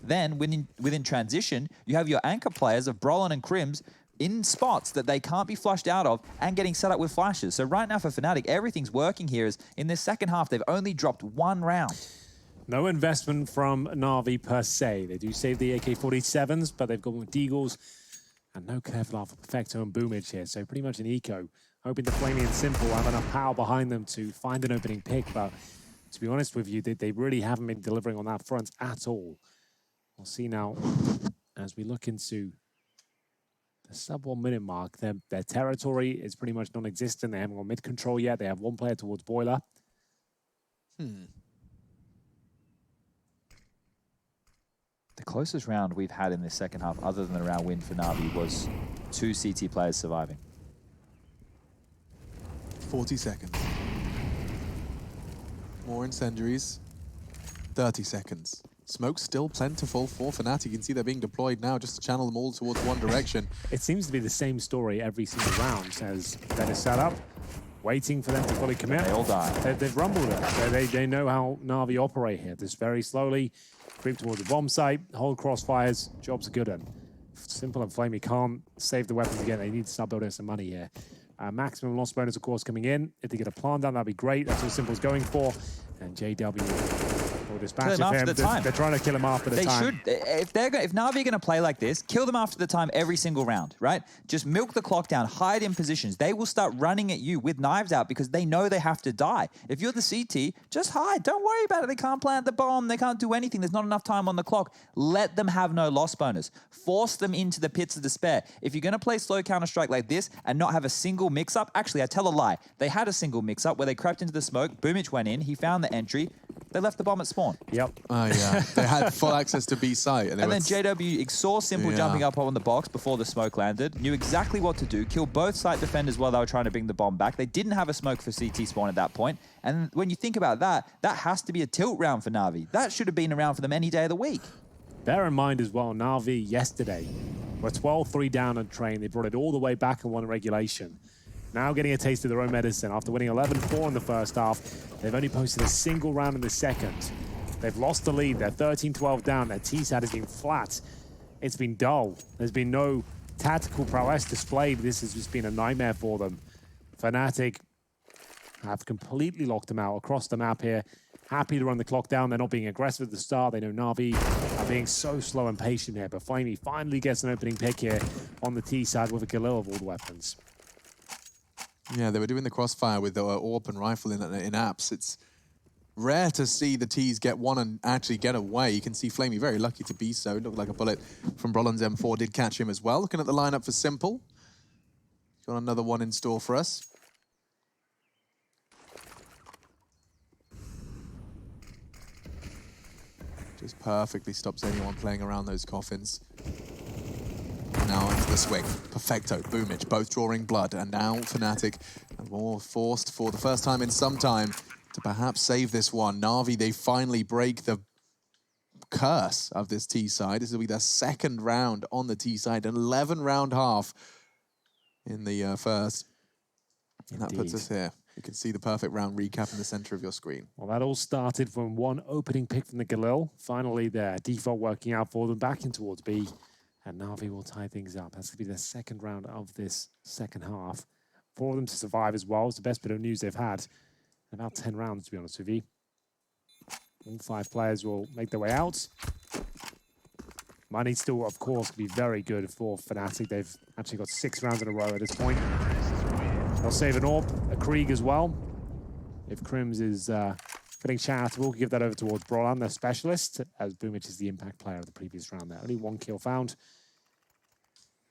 Then within transition, you have your anchor players of Brolin and Crims in spots that they can't be flushed out of and getting set up with flashes. So right now for Fnatic, everything's working here. Is in this second half, they've only dropped 1 round. No investment from Navi per se. They do save the AK-47s, but they've gone with Deagles and no careful for Perfecto and BaHvMh here. So pretty much an eco. Hoping the Flamey and Simple have enough power behind them to find an opening pick. But to be honest with you, they really haven't been delivering on that front at all. We'll see now as we look into the sub-1 minute mark. Their territory is pretty much non-existent. They haven't got mid control yet. They have 1 player towards Boiler. The closest round we've had in this second half, other than a round win for Navi, was 2 CT players surviving. 40 seconds. More incendiaries. 30 seconds. Smoke's still plentiful for Fnatic. You can see they're being deployed now just to channel them all towards one direction. It seems to be the same story every single round. As Ben is set up, waiting for them to fully commit. They all die. They've rumbled it. So they know how Navi operate here. Just very slowly creep towards the bomb site, hold crossfires, job's a good one. Simple and Flamey can't save the weapons again. They need to start building some money here. Maximum loss bonus, of course, coming in. If they get a plant down, that'd be great. That's what Simple's going for. And JW will dispatch him. They're trying to kill him after the time. They should. If Navi are going to play like this, kill them after the time every single round, right? Just milk the clock down, hide in positions. They will start running at you with knives out because they know they have to die. If you're the CT, just hide. Don't worry about it. They can't plant the bomb. They can't do anything. There's not enough time on the clock. Let them have no loss bonus. Force them into the pits of despair. If you're going to play slow Counter-Strike like this and not have a single mix-up, actually, I tell a lie. They had a single mix-up where they crept into the smoke. BaHvMh went in. He found the entry. They left the bomb at spawn. Yep. Oh, yeah. They had full access to B site. And then JW saw Simple jumping up on the box before the smoke landed, knew exactly what to do, killed both site defenders while they were trying to bring the bomb back. They didn't have a smoke for CT spawn at that point. And when you think about that, that has to be a tilt round for Navi. That should have been around for them any day of the week. Bear in mind as well, Navi yesterday were 12-3 down on train. They brought it all the way back and won regulation. Now getting a taste of their own medicine. After winning 11-4 in the first half, they've only posted a single round in the second. They've lost the lead. They're 13-12 down. Their T-side has been flat. It's been dull. There's been no tactical prowess displayed. This has just been a nightmare for them. Fnatic have completely locked them out across the map here. Happy to run the clock down. They're not being aggressive at the start. They know Navi are being so slow and patient here. But Flamey finally gets an opening pick here on the T-side with a Galil of all the weapons. Yeah, they were doing the crossfire with the AWP and rifle in apps. It's rare to see the T's get one and actually get away. You can see Flamey very lucky to be so. It looked like a bullet from Brolin's M4 did catch him as well. Looking at the lineup for Simple. Got another one in store for us. Just perfectly stops anyone playing around those coffins. Now into the swing. Perfecto, BaHvMh, both drawing blood. And now Fnatic are more forced for the first time in some time to perhaps save this one. Navi, they finally break the curse of this T side. This will be their second round on the T side, an 11-round half in the first. And that puts us here. You can see the perfect round recap in the center of your screen. Well, that all started from one opening pick from the Galil. Finally, their default working out for them, back in towards B. And Navi will tie things up. That's going to be their second round of this second half. For them to survive as well. It's the best bit of news they've had in about 10 rounds, to be honest with you. All 5 players will make their way out. Money still, of course, can be very good for Fnatic. They've actually got 6 rounds in a row at this point. They'll save an AWP, a Krieg as well. If Crims is getting charitable, we'll give that over towards Brolan, their specialist, as BaHvMh is the impact player of the previous round there. Only 1 kill found,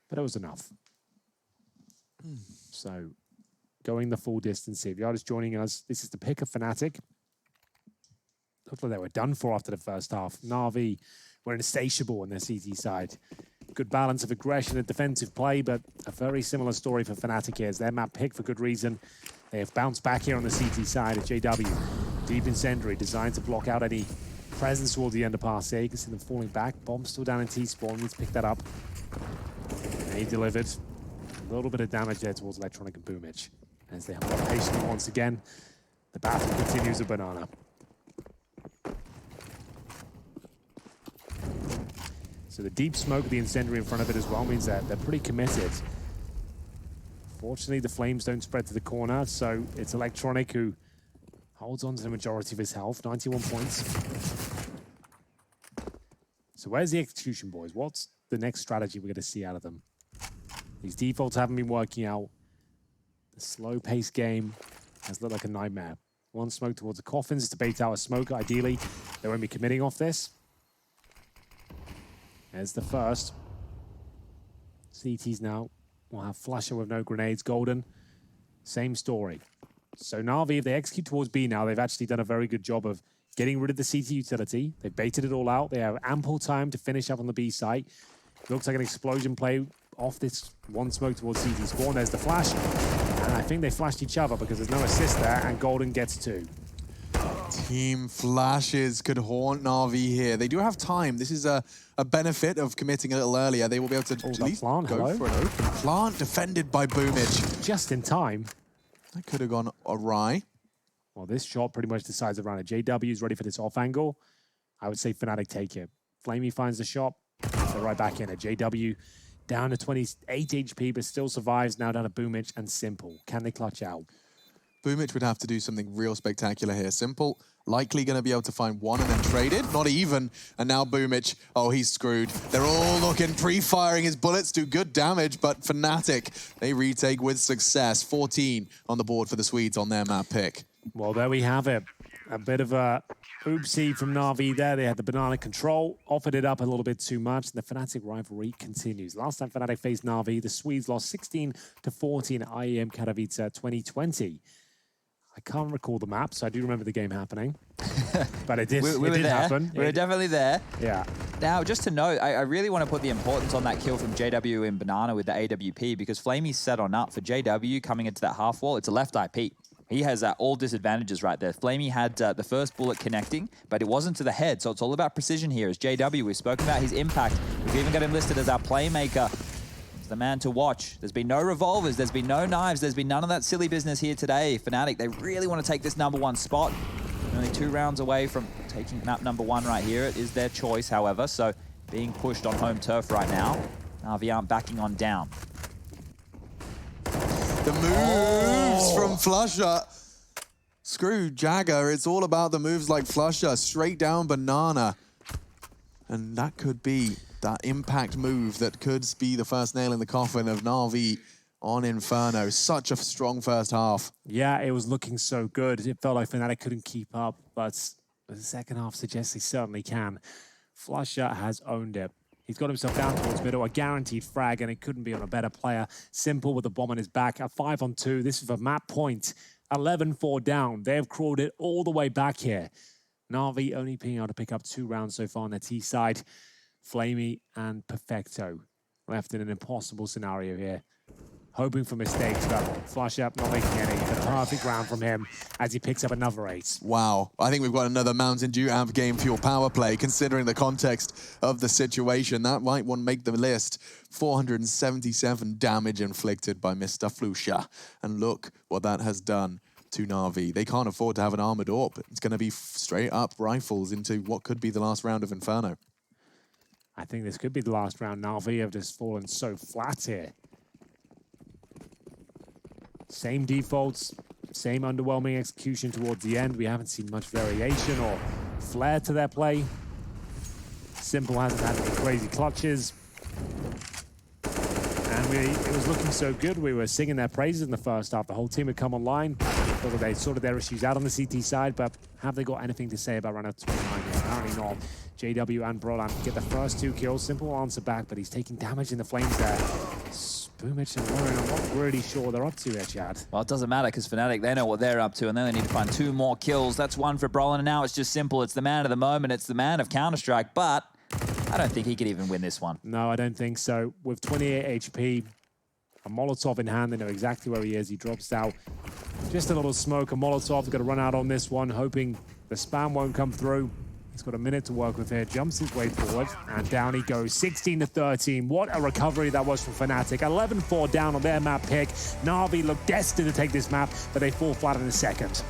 but it was enough. So, going the full distance here. If you're just joining us, this is the pick of Fnatic. Looked like they were done for after the first half. Navi were insatiable on their CT side. Good balance of aggression and defensive play, but a very similar story for Fnatic here. It's their map pick for good reason. They have bounced back here on the CT side of JW. Deep incendiary, designed to block out any presence towards the underpass here. You can see them falling back. Bomb still down in T-spawn. Needs to pick that up. And he delivered a little bit of damage there towards Electronic and BaHvMh. As they have a lot of patience once again. The battle continues with Banana. So the deep smoke, the incendiary in front of it as well, means that they're pretty committed. Fortunately, the flames don't spread to the corner, so it's Electronic who holds on to the majority of his health, 91 points. So where's the execution, boys? What's the next strategy we're going to see out of them? These defaults haven't been working out. The slow-paced game has looked like a nightmare. One smoke towards the coffins. It's a bait out a smoke. Ideally, they won't be committing off this. There's the first. CTs now will have Flasher with no grenades. Golden, same story. So Navi, if they execute towards B now, they've actually done a very good job of getting rid of the CT utility. They've baited it all out. They have ample time to finish up on the B site. Looks like an explosion play off this one smoke towards CT spawn. There's the flash. And I think they flashed each other because there's no assist there, and Golden gets 2. Team flashes could haunt Navi here. They do have time. This is a benefit of committing a little earlier. They will be able to at least go for an open plant, defended by Boomich. Just in time. That could have gone awry. Well, this shot pretty much decides around it. JW is ready for this off angle. I would say Fnatic take it. Flamey finds the shot. They're right back in it. JW down to 28 HP, but still survives. Now down to Boomich and Simple. Can they clutch out? Boomich would have to do something real spectacular here. Simple, likely going to be able to find one and then trade it. Not even. And now Boomich, oh, he's screwed. They're all looking, pre-firing. His bullets do good damage, but Fnatic, they retake with success. 14 on the board for the Swedes on their map pick. Well, there we have it. A bit of a oopsie from Navi there. They had the banana control, offered it up a little bit too much. The Fnatic rivalry continues. Last time Fnatic faced Navi, the Swedes lost 16-14 at IEM Katowice 2020. I can't recall the map, so I do remember the game happening. But it did, we were did happen. We were definitely there. Yeah. Now, just to note, I really want to put the importance on that kill from JW in Banana with the AWP, because Flamey's set on up for JW coming into that half wall. It's a left IP. He has all disadvantages right there. Flamey had the first bullet connecting, but it wasn't to the head, so it's all about precision here. As JW, we've spoken about his impact. We've even got him listed as our playmaker. He's the man to watch. There's been no revolvers, there's been no knives, there's been none of that silly business here today. Fnatic, they really want to take this #1 spot. Only 2 rounds away from taking map #1 right here. It is their choice, however, so being pushed on home turf right now. Navi aren't backing on down. The moves from Flusher. Screw Jagger, it's all about the moves like Flusher, straight down Banana. And that could be that impact move that could be the first nail in the coffin of Navi on Inferno. Such a strong first half. Yeah, it was looking so good. It felt like Fnatic couldn't keep up, but the second half suggests they certainly can. Flusher has owned it. He's got himself down towards middle, a guaranteed frag, and it couldn't be on a better player. Simple with the bomb on his back, a 5-on-2. This is a map point. 11-4 down. They have crawled it all the way back here. Navi only being able to pick up 2 rounds so far on their T side. Flamey and Perfecto left in an impossible scenario here. Hoping for mistakes, but Flush up, not making any. The perfect round from him as he picks up another 8. Wow, I think we've got another Mountain Dew amp game fuel power play, considering the context of the situation. That might want to make the list. 477 damage inflicted by Mr. Flusha. And look what that has done to Navi. They can't afford to have an armored AWP. It's going to be straight up rifles into what could be the last round of Inferno. I think this could be the last round. Navi have just fallen so flat here. Same defaults, same underwhelming execution towards the end. We haven't seen much variation or flair to their play. Simple hasn't had any crazy clutches. And it was looking so good. We were singing their praises in the first half. The whole team had come online. Thought that they sorted their issues out on the CT side, but have they got anything to say about round of 29? Apparently not. JW and Brolan get the first 2 kills. Simple answer back, but he's taking damage in the flames there. Boomich and Warren, I'm not really sure what they're up to there, Chad. Well, it doesn't matter because Fnatic, they know what they're up to, and they only need to find 2 more kills. That's 1 for Brolan, and now it's just Simple. It's the man of the moment. It's the man of Counter-Strike, but I don't think he could even win this one. No, I don't think so. With 28 HP, a Molotov in hand, they know exactly where he is. He drops out. Just a little smoke. A Molotov's got to run out on this one, hoping the spam won't come through. He's got a minute to work with here, jumps his way forward, and down he goes, 16-13. What a recovery that was from Fnatic. 11-4 down on their map pick. Navi look destined to take this map, but they fall flat in a second.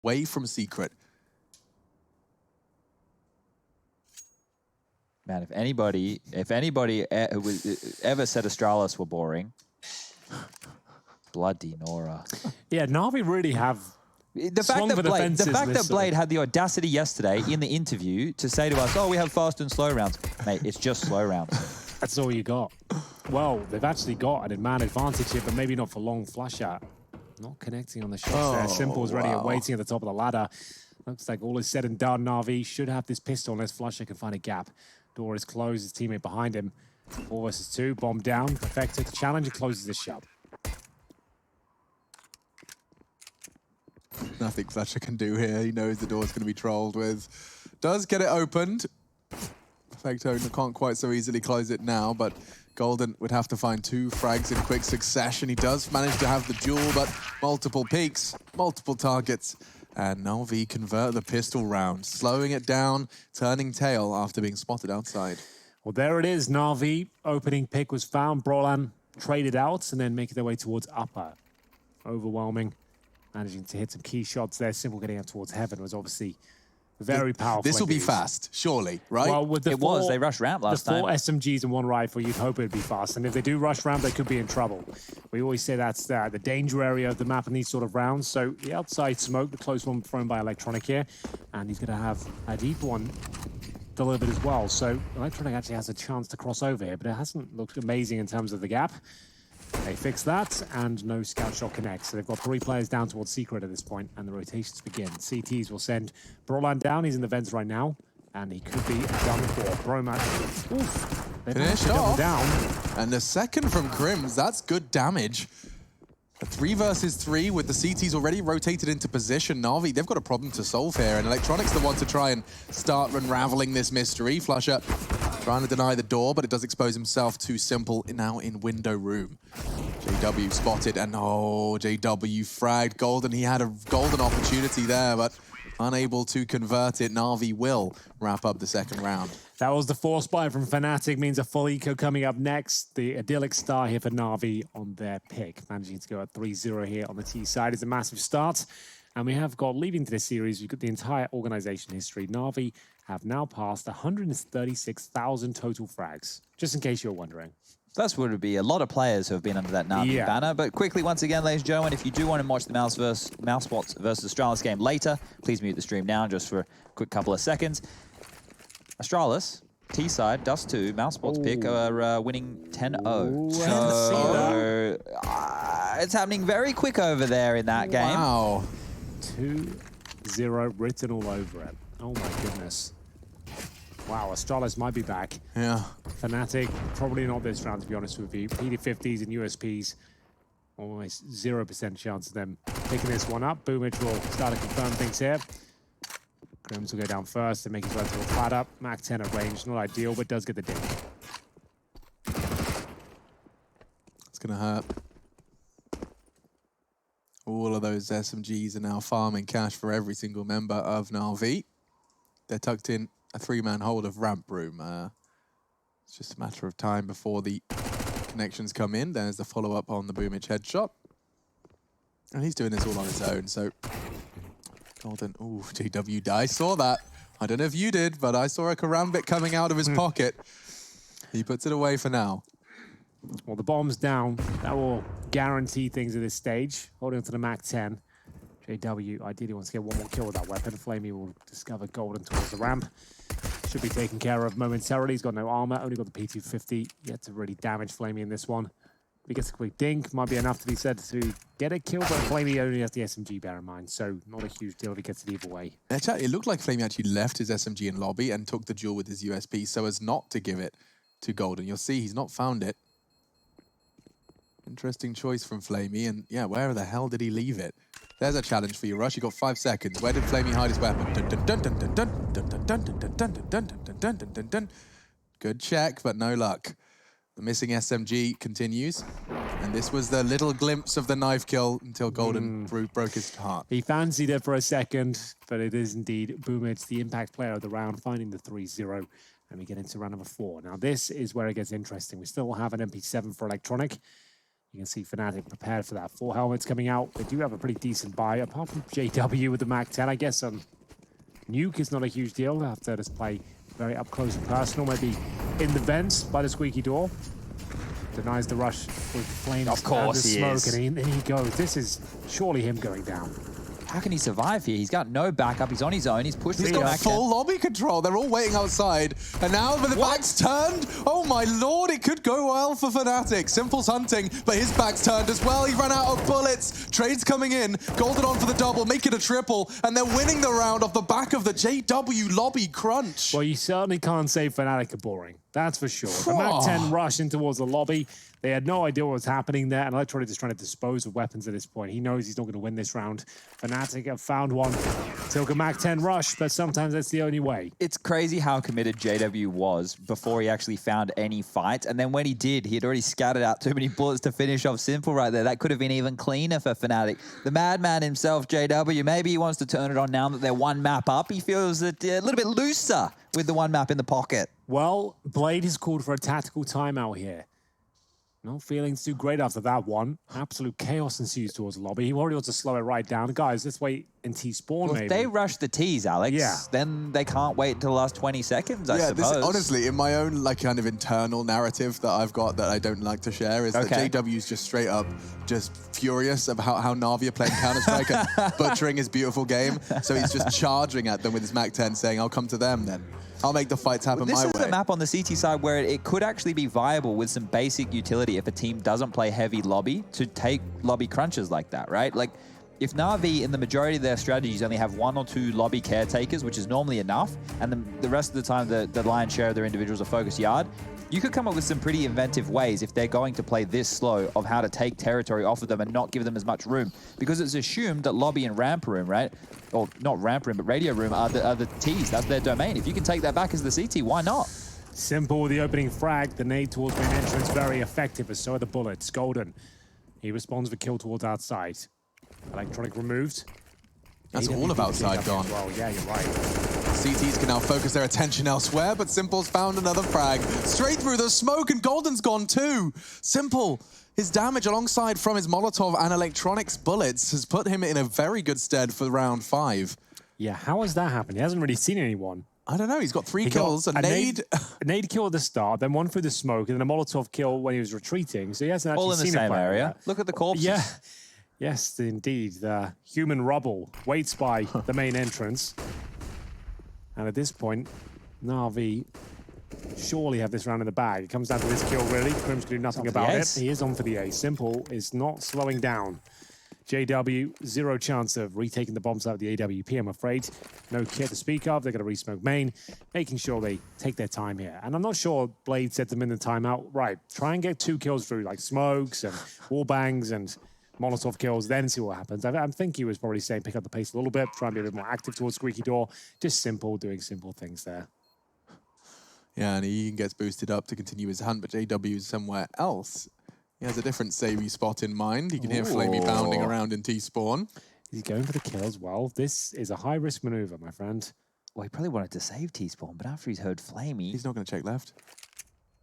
away from Secret. Man, if anybody ever said Astralis were boring, bloody Nora. Yeah, Navi really have The fact that Blade had the audacity yesterday in the interview to say to us, oh, we have fast and slow rounds. Mate, it's just slow rounds. That's all you got. Well, they've actually got an man advantage here, but maybe not for long. Flush out. Not connecting on the shots there. Simple is ready and waiting at the top of the ladder. Looks like all is said and done. Navi should have this pistol unless Flusher can find a gap. Door is closed, his teammate behind him. 4 versus 2, bomb down. Perfecto to challenge and closes the shot. Nothing Fletcher can do here. He knows the door's going to be trolled with. Does get it opened. Perfecto can't quite so easily close it now, but Golden would have to find 2 frags in quick succession. He does manage to have the duel, but multiple peaks, multiple targets. And Navi convert the pistol round, slowing it down, turning tail after being spotted outside. Well, there it is. Navi, opening pick was found. Brolan traded out and then making their way towards upper. Overwhelming. Managing to hit some key shots there. Simple getting out towards heaven was obviously very powerful. This will be fast, surely, right? Well, with the They rushed ramp last time. The 4 SMGs and 1 rifle, you'd hope it'd be fast. And if they do rush ramp, they could be in trouble. We always say that's the danger area of the map in these sort of rounds. So the outside smoke, the close one thrown by Electronic here. And he's going to have a deep one delivered as well. So Electronic actually has a chance to cross over here, but it hasn't looked amazing in terms of the gap. They fix that, and no scout shot connects. So they've got 3 players down towards Secret at this point, and the rotations begin. CTs will send Brolan down. He's in the vents right now, and he could be done for. Broman, oof. Finished off. Down. And the second from Crims, that's good damage. A 3 versus 3 with the CTs already rotated into position. Navi, they've got a problem to solve here, and Electronic's the one to try and start unraveling this mystery. Flusher trying to deny the door, but it does expose himself to Simple now in window room. JW spotted, and JW fragged Golden. He had a golden opportunity there, but unable to convert it. Navi will wrap up the second round. That was the force buy from Fnatic, means a full eco coming up next. The idyllic start here for Navi on their pick. Managing to go at 3-0 here on the T side is a massive start. And we have got, leading to this series, we've got the entire organization history. Navi have now passed 136,000 total frags, just in case you're wondering. That's what it would be. A lot of players who have been under that Navi banner. But quickly, once again, ladies and gentlemen, if you do want to watch the Mousebots versus Astralis game later, please mute the stream now just for a quick couple of seconds. Astralis, T-side, Dust 2, Mousebots pick are winning 10-0. So it's happening very quick over there in that game. Wow. 2-0 written all over it. Oh my goodness. Wow, Astralis might be back. Yeah. Fnatic, probably not this round, to be honest with you. PD50s and USPs, almost 0% chance of them picking this one up. BoomH will start to confirm things here. Grims will go down first and make his way to a flat up. Mac 10 at range, not ideal, but does get the ding. It's going to hurt. All of those SMGs are now farming cash for every single member of Navi. They're tucked in a 3-man hold of ramp room. It's just a matter of time before the connections come in. There's the follow-up on the BoomH headshot. And he's doing this all on his own, so... Golden, ooh, JW, I saw that. I don't know if you did, but I saw a Karambit coming out of his pocket. He puts it away for now. Well, the bomb's down. That will guarantee things at this stage. Holding on to the Mac 10. JW ideally wants to get 1 more kill with that weapon. Flamey will discover Golden towards the ramp. Should be taken care of momentarily. He's got no armor, only got the P250. Yet to really damage Flamey in this one. If he gets a quick dink, might be enough to be said to get a kill, but Flamey only has the SMG, bear in mind, so not a huge deal if he gets it either way. It looked like Flamey actually left his SMG in lobby and took the duel with his USP so as not to give it to Golden. You'll see he's not found it. Interesting choice from Flamey, and yeah, where the hell did he leave it? There's a challenge for you, Rush. You got 5 seconds. Where did Flamey hide his weapon? Good check, but no luck. The missing SMG continues, and this was the little glimpse of the knife kill until Golden broke his heart. He fancied it for a second, but it is indeed BoomH, the impact player of the round, finding the 3-0, and we get into round number 4. Now, this is where it gets interesting. We still have an MP7 for Electronic. You can see Fnatic prepared for that. 4 helmets coming out. They do have a pretty decent buy, apart from JW with the MAC-10. I guess Nuke is not a huge deal after this play very up close and personal. Maybe in the vents by the squeaky door. Denies the rush with flames. Of course and the he smoke, is. and in he goes. This is surely him going down. How can he survive here? He's got no backup. He's on his own. He's pushed He's through got back full lobby control. They're all waiting outside. And now with the back's turned, oh my lord, it could go well for Fnatic. Simple's hunting, but his back's turned as well. He ran out of bullets. Trade's coming in. Golden on for the double, make it a triple. And they're winning the round off the back of the JW lobby crunch. Well, you certainly can't say Fnatic are boring. That's for sure. The MAC-10 rushed in towards the lobby. They had no idea what was happening there, and Electronic is trying to dispose of weapons at this point. He knows he's not going to win this round. Fnatic have found one. Took a MAC-10 rush, but sometimes that's the only way. It's crazy how committed JW was before he actually found any fight. And then when he did, he had already scattered out too many bullets to finish off Simple right there. That could have been even cleaner for Fnatic. The madman himself, JW, maybe he wants to turn it on now that they're one map up. He feels a little bit looser with the one map in the pocket. Well, Blade has called for a tactical timeout here. Not feeling too great after that one. Absolute chaos ensues towards the lobby. He already wants to slow it right down. Guys, let's wait in T-spawn, Well, maybe. if they rush the T's, Alex, then they can't wait until the last 20 seconds, I suppose. This, honestly, in my own kind of internal narrative that I've got that I don't like to share is that JW's just straight up just furious about how Navi are playing Counter-Strike and butchering his beautiful game. So he's just charging at them with his MAC-10 saying, I'll come to them then. I'll make the fights happen my way. This is a map on the CT side where it could actually be viable with some basic utility if a team doesn't play heavy lobby to take lobby crunches like that, right? Like, if Navi, in the majority of their strategies, only have 1 or 2 lobby caretakers, which is normally enough, and then the rest of the time the lion's share of their individuals are focused yard, you could come up with some pretty inventive ways if they're going to play this slow of how to take territory off of them and not give them as much room. Because it's assumed that lobby and ramp room, right? Or not ramp room, but radio room are the T's. That's their domain. If you can take that back as the CT, why not? Simple with the opening frag. The nade towards main entrance, very effective, as so are the bullets. Golden, he responds with kill towards outside. Electronic removed. That's all of outside gone. Well, yeah, you're right. CTs can now focus their attention elsewhere, but Simple's found another frag. Straight through the smoke, and Golden's gone too. Simple, his damage alongside from his Molotov and Electronics bullets has put him in a very good stead for round 5. Yeah, how has that happened? He hasn't really seen anyone. I don't know, he's got 3 kills, a nade. A nade kill at the start, then one through the smoke, and then a Molotov kill when he was retreating. So he hasn't actually All in the seen same a player area. yet. Look at the corpses. Yeah. Yes, indeed. The human rubble waits by the main entrance. And at this point, Navi surely have this round in the bag. It comes down to this kill, really. Crim's can do nothing about it. He is on for the ace. Simple is not slowing down. JW, 0 chance of retaking the bombs out of the AWP, I'm afraid. No kit to speak of. They're going to resmoke main, making sure they take their time here. And I'm not sure Blade set them in the timeout. Right, try and get 2 kills through, like smokes and wall bangs and Molotov kills, then see what happens. I think he was probably saying pick up the pace a little bit, try and be a bit more active towards Squeaky Door. Just simple, doing simple things there. Yeah, and he gets boosted up to continue his hunt, but JW is somewhere else. He has a different savey spot in mind. He can hear Flamey bounding around in T-spawn. He's going for the kill as well. This is a high-risk maneuver, my friend. Well, he probably wanted to save T-spawn, but after he's heard Flamey... He's not going to check left.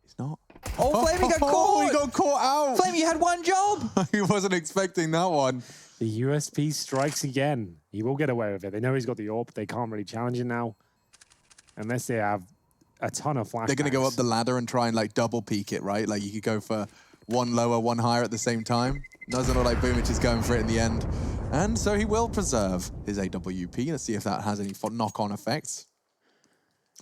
He's not. Oh, Flamey got caught! He got caught out! Flamey, you had 1 job! He wasn't expecting that one. The USP strikes again. He will get away with it. They know he's got the AWP. They can't really challenge it now. Unless they have a ton of flashbangs. They're going to go up the ladder and try and like double peek it, right? Like you could go for 1 lower, 1 higher at the same time. Doesn't look like BoomH is going for it in the end. And so he will preserve his AWP. Let's see if that has any knock-on effects.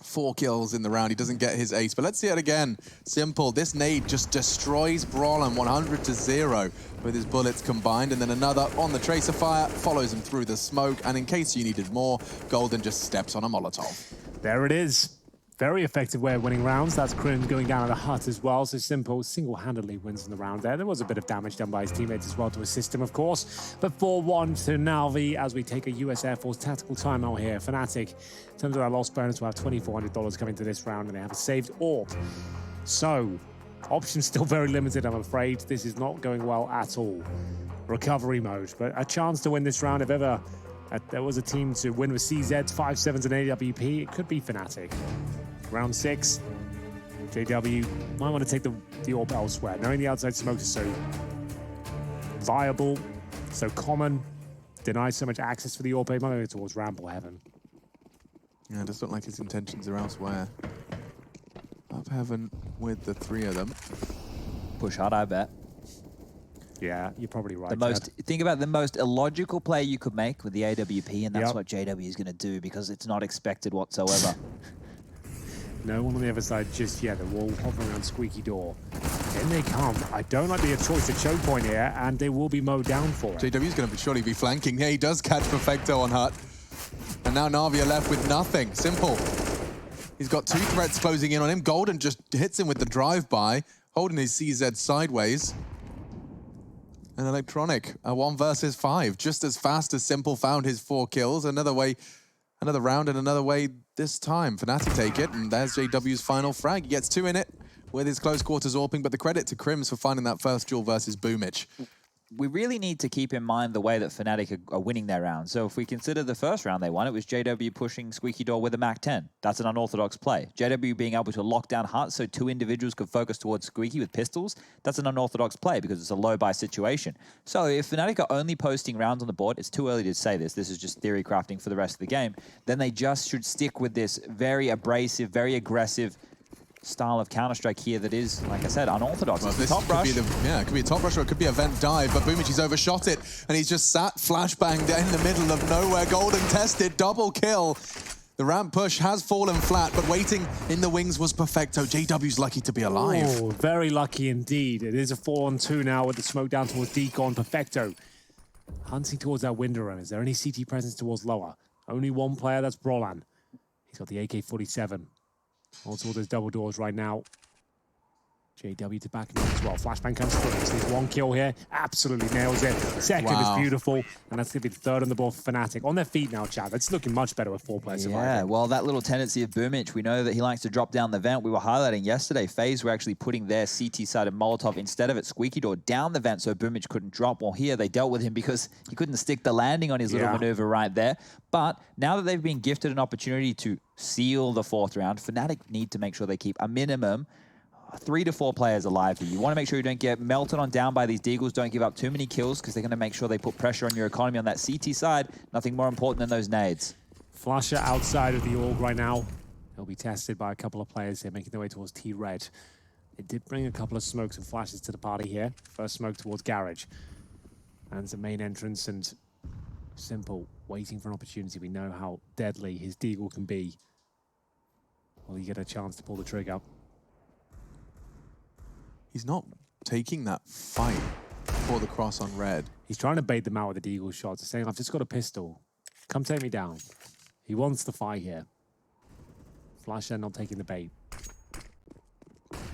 4 kills in the round. He doesn't get his ace, but let's see it again. Simple. This nade just destroys Brawlham 100-0 with his bullets combined, and then another on the tracer fire follows him through the smoke. And in case you needed more, Golden just steps on a Molotov. There it is. Very effective way of winning rounds. That's Crim going down at a hut as well. So Simple single-handedly wins in the round there. There was a bit of damage done by his teammates as well to assist him, of course. But 4-1 to Navi as we take a US Air Force tactical timeout here. Fnatic, in terms of our loss bonus, will have $2,400 coming to this round, and they have a saved AWP. So, options still very limited, I'm afraid. This is not going well at all. Recovery mode, but a chance to win this round if ever there was a team to win with CZs5hJiBX12YBJbhjfLTs and AWP, it could be Fnatic. Round 6, JW might want to take the AWP elsewhere, knowing the outside smoke is so viable, so common, denies so much access for the AWP. Might go towards ramp or heaven. Yeah, it does look like his intentions are elsewhere. Up heaven with the 3 of them. Push hard, I bet. Yeah, you're probably right. Think about the most illogical play you could make with the AWP, and that's Yep. what JW is going to do because it's not expected whatsoever. No one on the other side just yet. The wall hovering around Squeaky Door. In they come. I don't like the choice of choke point here, and they will be mowed down for it. JW's going to surely be flanking. Yeah, he does catch Perfecto on Hut. And now Navi are left with nothing. Simple. He's got 2 threats closing in on him. Golden just hits him with the drive-by, holding his CZ sideways. And Electronic, a 1 versus 5. Just as fast as Simple found his 4 kills. Another round and another way this time. Fnatic take it, and there's JW's final frag. He gets 2 in it with his close quarters AWPing, but the credit to Crims for finding that first duel versus BoomH. We really need to keep in mind the way that Fnatic are winning their round. So if we consider the first round they won, it was JW pushing Squeaky Door with a MAC-10. That's an unorthodox play. JW being able to lock down Hut so 2 individuals could focus towards Squeaky with pistols, that's an unorthodox play because it's a low-buy situation. So if Fnatic are only posting rounds on the board, it's too early to say this. This is just theory crafting for the rest of the game. Then they just should stick with this very abrasive, very aggressive style of Counter-Strike here that is, like I said, unorthodox. Well, it's this top rush. it could be a top rush or it could be a vent dive, but BoomH, he's overshot it, and he's just sat flashbanged in the middle of nowhere. Golden tested, double kill. The ramp push has fallen flat, but waiting in the wings was Perfecto. JW's lucky to be alive. Oh, very lucky indeed. It is a 4-on-2 now with the smoke down towards Decon. Perfecto hunting towards that window run. Is there any CT presence towards lower? Only 1 player, that's Brolan. He's got the AK-47. Also, all those double doors right now. JW to back him up as well. Flashbang comes through. He needs 1 kill here. Absolutely nails it. Second is beautiful. And that's going to be the 3rd on the board for Fnatic. On their feet now, Chad. It's looking much better with 4 players surviving. Yeah, well, that little tendency of BoomH, we know that he likes to drop down the vent. We were highlighting yesterday, FaZe were actually putting their CT-sided Molotov instead of at Squeaky Door down the vent so BoomH couldn't drop. Well, here they dealt with him because he couldn't stick the landing on his little maneuver right there. But now that they've been gifted an opportunity to seal the 4th round, Fnatic need to make sure they keep a minimum 3 to 4 players alive here. You want to make sure you don't get melted on down by these Deagles. Don't give up too many kills because they're going to make sure they put pressure on your economy on that CT side. Nothing more important than those nades. Flusher outside of the org right now. He'll be tested by a couple of players here making their way towards T-Red. It did bring a couple of smokes and flashes to the party here. First smoke towards Garage. And the main entrance, and Simple waiting for an opportunity. We know how deadly his Deagle can be. Will he get a chance to pull the trigger? He's not taking that fight for the cross on red. He's trying to bait them out with the Deagle shots. He's saying, I've just got a pistol. Come take me down. He wants the fight here. Flasher not taking the bait.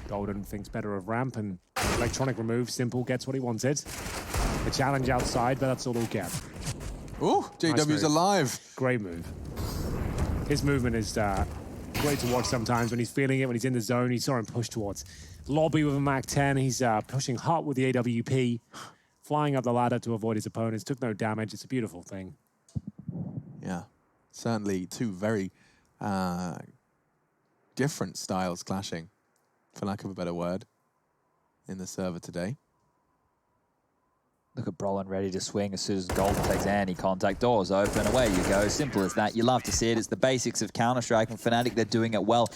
Golden thinks better of ramp, and Electronic remove. Simple gets what he wanted. The challenge outside, but that's all he'll get. Ooh, JW's Nice alive. Great move. His movement is great to watch sometimes when he's feeling it, when he's in the zone. He saw him push towards lobby with a MAC-10. He's pushing hot with the AWP, flying up the ladder to avoid his opponents. Took no damage. It's a beautiful thing. Yeah, certainly 2 very different styles clashing, for lack of a better word, in the server today. Look at Brolan ready to swing as soon as Golden takes any contact. Doors open, away you go. Simple as that. You love to see it. It's the basics of Counter-Strike, and Fnatic, they're doing it well.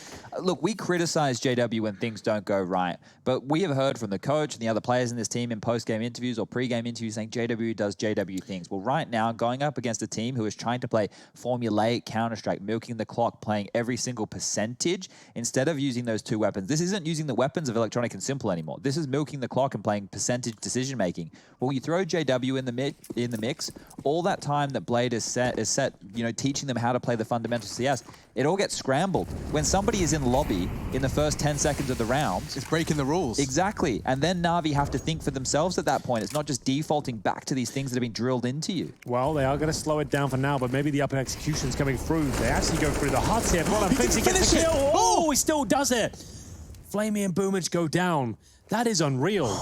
Look, we criticize JW when things don't go right, but we have heard from the coach and the other players in this team in post-game interviews or pre-game interviews saying JW does JW things. Well, right now, going up against a team who is trying to play formulaic Counter-Strike, milking the clock, playing every single percentage, instead of using those 2 weapons. This isn't using the weapons of Electronic and Simple anymore. This is milking the clock and playing percentage decision-making. Well, you throw JW in the mix, all that time that Blade is set, you know, teaching them how to play the fundamental CS, it all gets scrambled. When somebody is in lobby in the first 10 seconds of the round, it's breaking the rules. Exactly. And then Navi have to think for themselves at that point. It's not just defaulting back to these things that have been drilled into you. Well, they are going to slow it down for now, but maybe the upper execution's coming through. They actually go through the huts here. Brolan thinks he gets the kill. Oh, he still does it. Flamey and BoomH go down. That is unreal.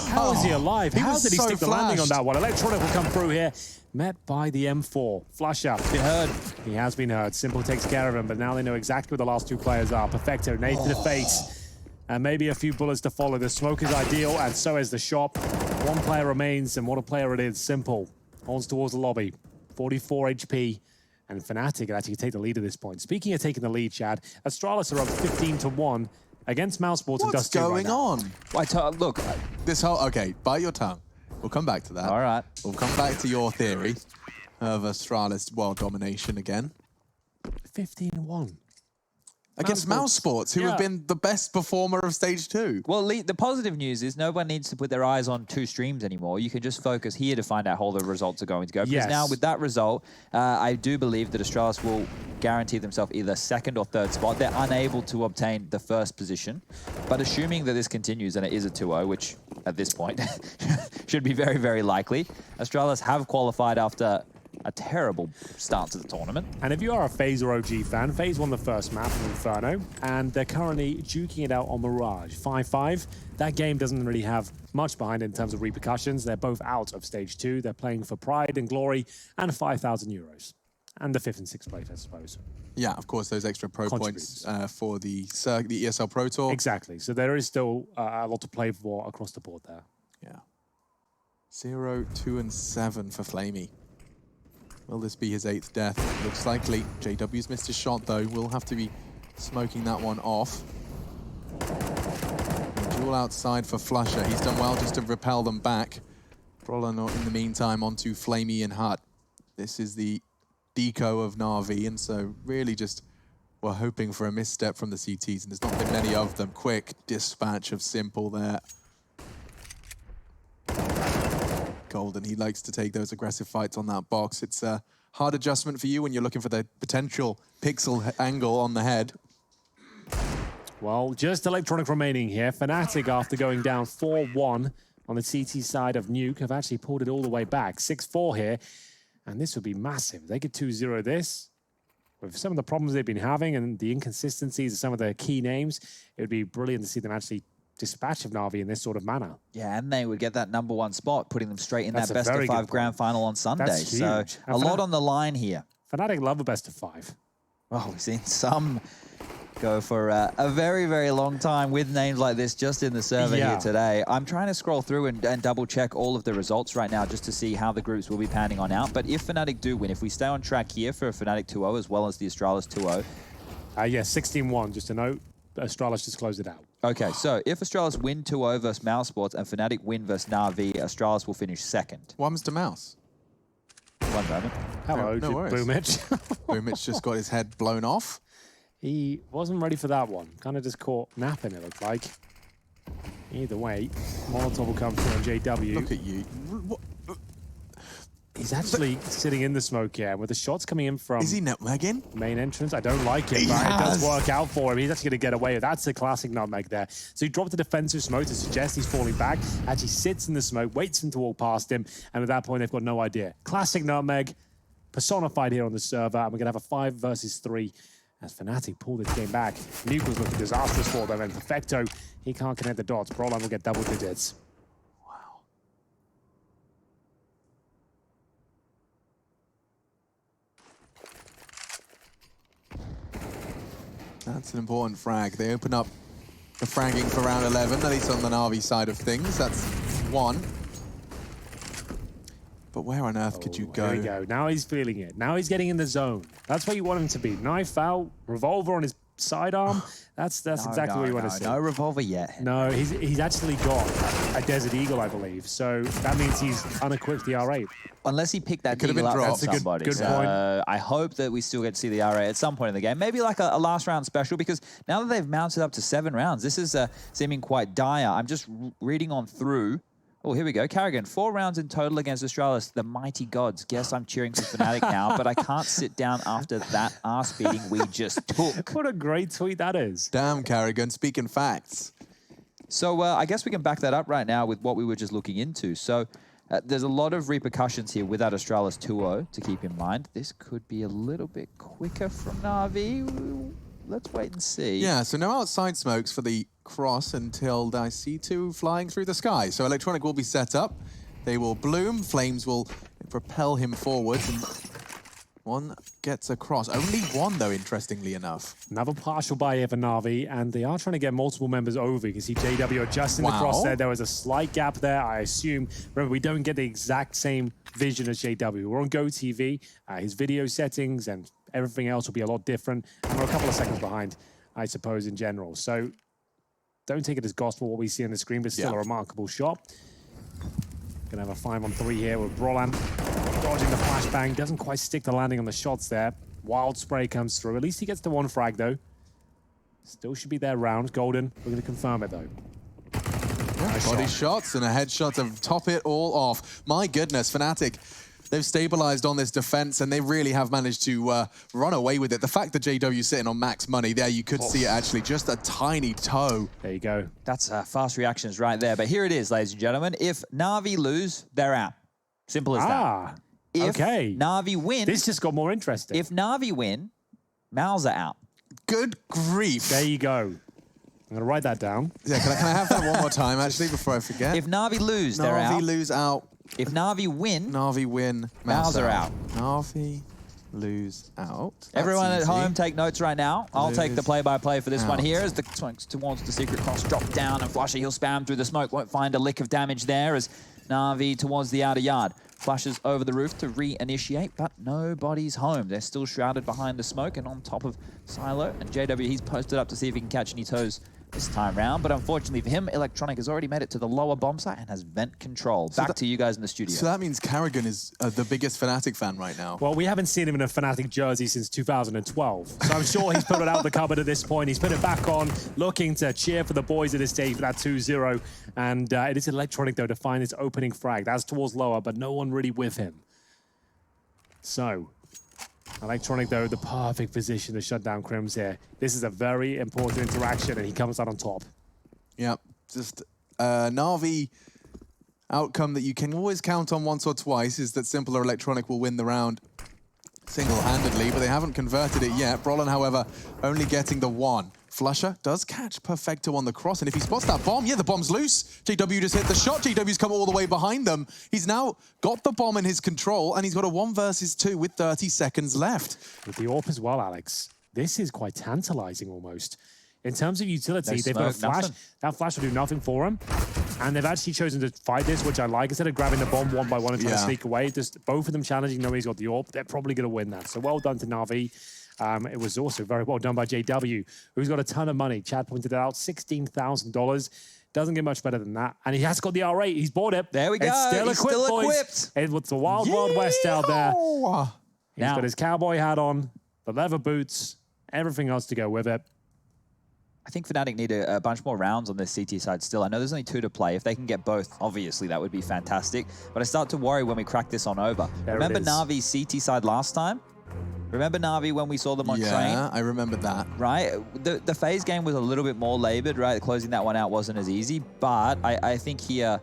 How is he alive? How did he stick the landing on that one? Electronic will come through here. Met by the M4. Flusher. Been heard. He has been heard. Simple takes care of him, but now they know exactly where the last 2 players are. Perfecto, nade to the face. And maybe a few bullets to follow. The smoke is ideal, and so is the shop. One player remains, and what a player it is. Simple. Holds towards the lobby. 44 HP. And Fnatic actually take the lead at this point. Speaking of taking the lead, Chad, Astralis are up 15-1 against mousesports and Dusty. What's going on? Look, This whole... Okay, bite your tongue. We'll come back to that. all right. We'll come back to your theory of Astralis world domination again. 15-1. Against mousesports, who have been the best performer of Stage 2. Well, the positive news is no one needs to put their eyes on two streams anymore. You can just focus here to find out how the results are going to go. Because now with that result, I do believe that Astralis will guarantee themselves either second or third spot. They're unable to obtain the first position. But assuming that this continues and it is a 2-0, which at this point should be very, very likely, Astralis have qualified after a terrible start to the tournament. And if you are a FaZe or OG fan, FaZe won the first map in Inferno, and they're currently duking it out on Mirage. 5-5. That game doesn't really have much behind it in terms of repercussions. They're both out of Stage 2. They're playing for pride and glory and 5,000 euros. And the 5th and 6th place, I suppose. Yeah, of course, those extra pro points for the ESL Pro Tour. Exactly. So there is still a lot to play for across the board there. Yeah. 0, 2, and 7 for Flamey. Will this be his 8th death? Looks likely. JW's missed his shot, though. We'll have to be smoking that one off. Duel outside for Flusher. He's done well just to repel them back. Brawler in the meantime onto Flamey and Hut. This is the deco of Navi, and so really just we're hoping for a misstep from the CTs, and there's not been many of them. Quick dispatch of Simple there. Golden, he likes to take those aggressive fights on that box. It's a hard adjustment for you when you're looking for the potential pixel angle on the head. Well, just Electronic remaining here. Fnatic, after going down 4-1 on the CT side of Nuke, have actually pulled it all the way back. 6-4 here, and this would be massive. They could 2-0 this. With some of the problems they've been having and the inconsistencies of some of their key names, it would be brilliant to see them actually dispatch of Navi in this sort of manner. Yeah, and they would get that #1 spot, putting them straight in that best-of-5 grand final on Sunday. That's huge. So a lot on the line here. Fnatic love a best-of-5. Well, we've seen some go for a very, very long time with names like this just in the server here today. I'm trying to scroll through and double-check all of the results right now just to see how the groups will be panning on out. But if Fnatic do win, if we stay on track here for Fnatic 2-0 as well as the Astralis 2-0. Yeah, 16-1, just a note. Astralis just closed it out. Okay, so if Astralis win 2-0 versus mousesports and Fnatic win versus Navi, Astralis will finish second. What happens to Mouse? One moment. No Hello, worries. BoomH. BoomH just got his head blown off. He wasn't ready for that one. Kind of just caught napping, it looked like. Either way, Molotov will come through on JW. Look at you. What? He's actually sitting in the smoke here with the shots coming in from... Is he nutmegging? Main entrance. I don't like it, but it does work out for him. He's actually going to get away. That's a classic nutmeg there. So he dropped a defensive smoke to suggest he's falling back. Actually sits in the smoke, waits for him to walk past him, and at that point, they've got no idea. Classic nutmeg, personified here on the server, and we're going to have a 5 versus 3 as Fnatic pull this game back. Nuke was looking disastrous for them, and Perfecto, he can't connect the dots. Broline will get double digits. That's an important frag. They open up the fragging for round 11, at least on the Navi side of things. That's 1. But where on earth could you go? Here we go. Now he's feeling it. Now he's getting in the zone. That's where you want him to be. Knife out, revolver on his sidearm. That's exactly what you want to see. No revolver yet. No, he's actually got a Desert Eagle, I believe. So that means he's unequipped the R8. Unless he picked that Eagle up from somebody. Good point. I hope that we still get to see the R8 at some point in the game. Maybe like a last round special, because now that they've mounted up to 7 rounds, this is seeming quite dire. I'm just reading on through. Oh, here we go. Carrigan, 4 rounds in total against Astralis. The mighty gods. Guess I'm cheering for Fnatic now, but I can't sit down after that arse beating we just took. What a great tweet that is. Damn, Carrigan, speaking facts. So I guess we can back that up right now with what we were just looking into. So there's a lot of repercussions here with that Astralis 2-0 to keep in mind. This could be a little bit quicker from Navi. Let's wait and see. Yeah, so no outside smokes for the cross until I see 2 flying through the sky. So Electronic will be set up. They will bloom. Flames will propel him forwards. And One gets across. Only one, though, interestingly enough. Another partial buy here for Navi, and they are trying to get multiple members over. You can see JW adjusting the cross there. There was a slight gap there, I assume. Remember, we don't get the exact same vision as JW. We're on GoTV. His video settings and everything else will be a lot different. And we're a couple of seconds behind, I suppose, in general. So don't take it as gospel what we see on the screen, but still a remarkable shot. Gonna have a 5-on-3 here with Brolan dodging the flashbang. Doesn't quite stick the landing on the shots there. Wild spray comes through. At least he gets the one frag, though. Still should be there round. Golden, we're going to confirm it, though. Nice Body shots and a headshot to top it all off. My goodness, Fnatic, they've stabilized on this defense and they really have managed to run away with it. The fact that JW's sitting on max money there, you could see it actually just a tiny toe. There you go. That's fast reactions right there. But here it is, ladies and gentlemen. If Navi lose, they're out. Simple as that. If Navi win... This just got more interesting. If Navi win, MAhvMh7z are out. Good grief. There you go. I'm going to write that down. Yeah, can I have that one more time, actually, before I forget? If Navi lose, they're out. Navi lose out. If Navi win, MAhvMh7z are out. Navi lose out. Everyone at home, take notes right now. I'll take the play-by-play for this one here as the swings towards the secret cross drop down and Flusher, he'll spam through the smoke, won't find a lick of damage there as Navi towards the outer yard. Flushes over the roof to re-initiate, but nobody's home. They're still shrouded behind the smoke and on top of Silo. And JW, he's posted up to see if he can catch any toes this time round. But unfortunately for him, Electronic has already made it to the lower bomb site and has vent control. Back to you guys in the studio. So that means Karrigan is the biggest Fnatic fan right now. Well, we haven't seen him in a Fnatic jersey since 2012. So I'm sure he's put it out of the cupboard at this point. He's put it back on, looking to cheer for the boys at this stage for that 2-0. And it is Electronic, though, to find his opening frag. That's towards lower, but no one really with him. So, Electronic, though, the perfect position to shut down Crims here. This is a very important interaction, and he comes out on top. Yep, just Navi outcome that you can always count on once or twice is that Simple or Electronic will win the round single-handedly, but they haven't converted it yet. Brolan, however, only getting the one. Flusher does catch Perfecto on the cross, and if he spots that bomb, yeah, the bomb's loose. JW just hit the shot. JW's come all the way behind them. He's now got the bomb in his control, and he's got a 1 versus 2 with 30 seconds left. With the AWP as well, Alex, this is quite tantalizing almost. In terms of utility, they've got a flash. That flash will do nothing for them. And they've actually chosen to fight this, which I like. Instead of grabbing the bomb one by one and trying to sneak away, just both of them challenging, nobody's got the AWP. They're probably going to win that. So well done to Navi. It was also very well done by JW, who's got a ton of money. Chad pointed it out, $16,000. Doesn't get much better than that. And he has got the R8. He's bought it. There we go. It's still He's equipped, still boys. equipped. It's the wild, wild west out there. He's Now, got his cowboy hat on, the leather boots, everything else to go with it. I think Fnatic need a bunch more rounds on this CT side still. I know there's only 2 to play. If they can get both, obviously, that would be fantastic. But I start to worry when we crack this on over. Remember Navi's CT side last time? Remember Navi when we saw them on train? Yeah, I remember that. Right? The phase game was a little bit more labored, right? Closing that one out wasn't as easy. But I think here,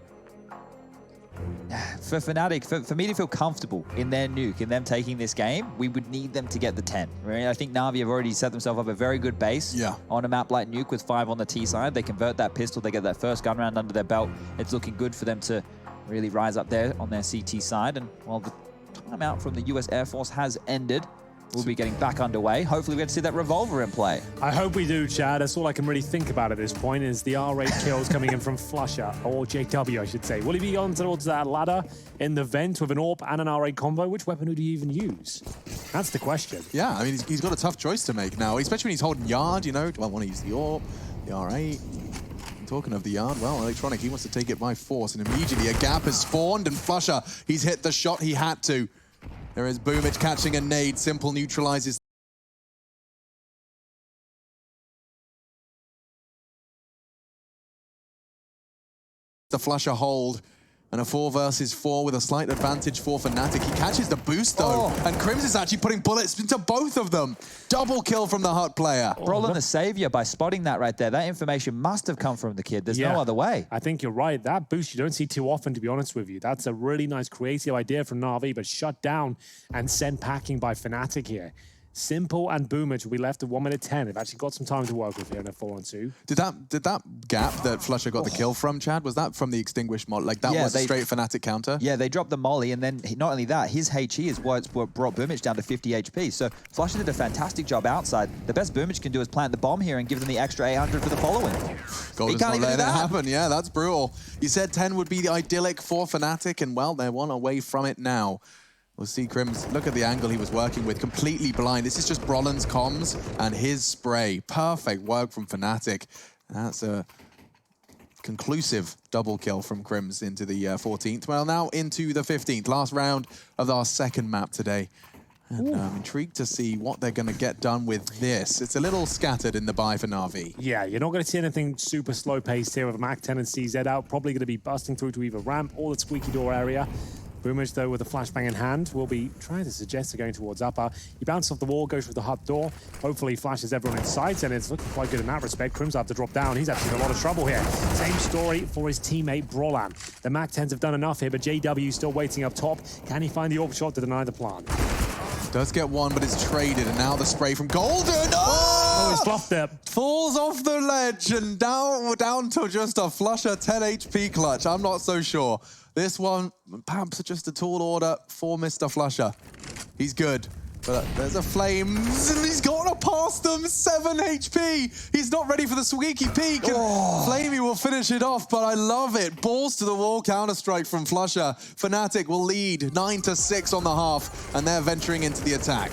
for Fnatic, for me to feel comfortable in their nuke, in them taking this game, we would need them to get the 10. Right? I think Navi have already set themselves up a very good base on a map like Nuke with 5 on the T side. They convert that pistol, they get that first gun round under their belt. It's looking good for them to really rise up there on their CT side. And while the timeout from the US Air Force has ended, we'll be getting back underway. Hopefully we get to see that revolver in play. I hope we do, Chad. That's all I can really think about at this point is the R8 kills coming in from Flusher, or JW, I should say. Will he be on towards that ladder in the vent with an AWP and an R8 combo? Which weapon would he even use? That's the question. Yeah, I mean, he's got a tough choice to make now, especially when he's holding yard, you know. Do I want to use the AWP, the R8? Talking of the yard, well, Electronic, he wants to take it by force, and immediately a gap has spawned, and Flusher, he's hit the shot he had to. There is MAhvMh7z catching a nade. Simple neutralizes the Flusher hold. And a 4 versus 4 with a slight advantage for Fnatic. He catches the boost though, and Crims is actually putting bullets into both of them. Double kill from the Hut player. Brolan the savior by spotting that right there. That information must have come from the kid. There's no other way. I think you're right. That boost you don't see too often, to be honest with you. That's a really nice creative idea from Navi, but shut down and sent packing by Fnatic here. Simple and BaHvMh will be left at 1 minute 10. They've actually got some time to work with here in a 4-on-2. Did that gap that flusha got the kill from, Chad, was that from the extinguished mod? Like, that was a straight Fnatic counter? Yeah, they dropped the molly, and then not only that, his HE is what brought BaHvMh down to 50 HP. So flusha did a fantastic job outside. The best BaHvMh can do is plant the bomb here and give them the extra 800 for the following. Golden's not letting it happen. Yeah, that's brutal. You said 10 would be the idyllic for Fnatic, and well, they're one away from it now. We'll see Crims, look at the angle he was working with, completely blind. This is just Brolin's comms and his spray. Perfect work from Fnatic. That's a conclusive double kill from Crims into the 14th. Well, now into the 15th, last round of our second map today. And I'm intrigued to see what they're going to get done with this. It's a little scattered in the buy for Navi. Yeah, you're not going to see anything super slow-paced here with Mac 10 and CZ out. Probably going to be busting through to either ramp or the squeaky door area. BaHvMh, though, with a flashbang in hand, will be trying to suggest they're going towards upper. He bounces off the wall, goes through the hut door. Hopefully flashes everyone in sight, and it's looking quite good in that respect. Crims have to drop down. He's actually in a lot of trouble here. Same story for his teammate, Brolan. The Mac 10s have done enough here, but JW still waiting up top. Can he find the AWP shot to deny the plant? Does get one, but it's traded, and now the spray from Golden. Oh, he's bluffed it. Falls off the ledge, and down to just a flusha 10 HP clutch. I'm not so sure. This one, perhaps just a tall order for Mr. flusha. He's good, but there's a flames, and he's got to pass them 7 HP. He's not ready for the squeaky peak. Flamey will finish it off, but I love it. Balls to the wall counter-strike from flusha. Fnatic will lead 9-6 on the half, and they're venturing into the attack.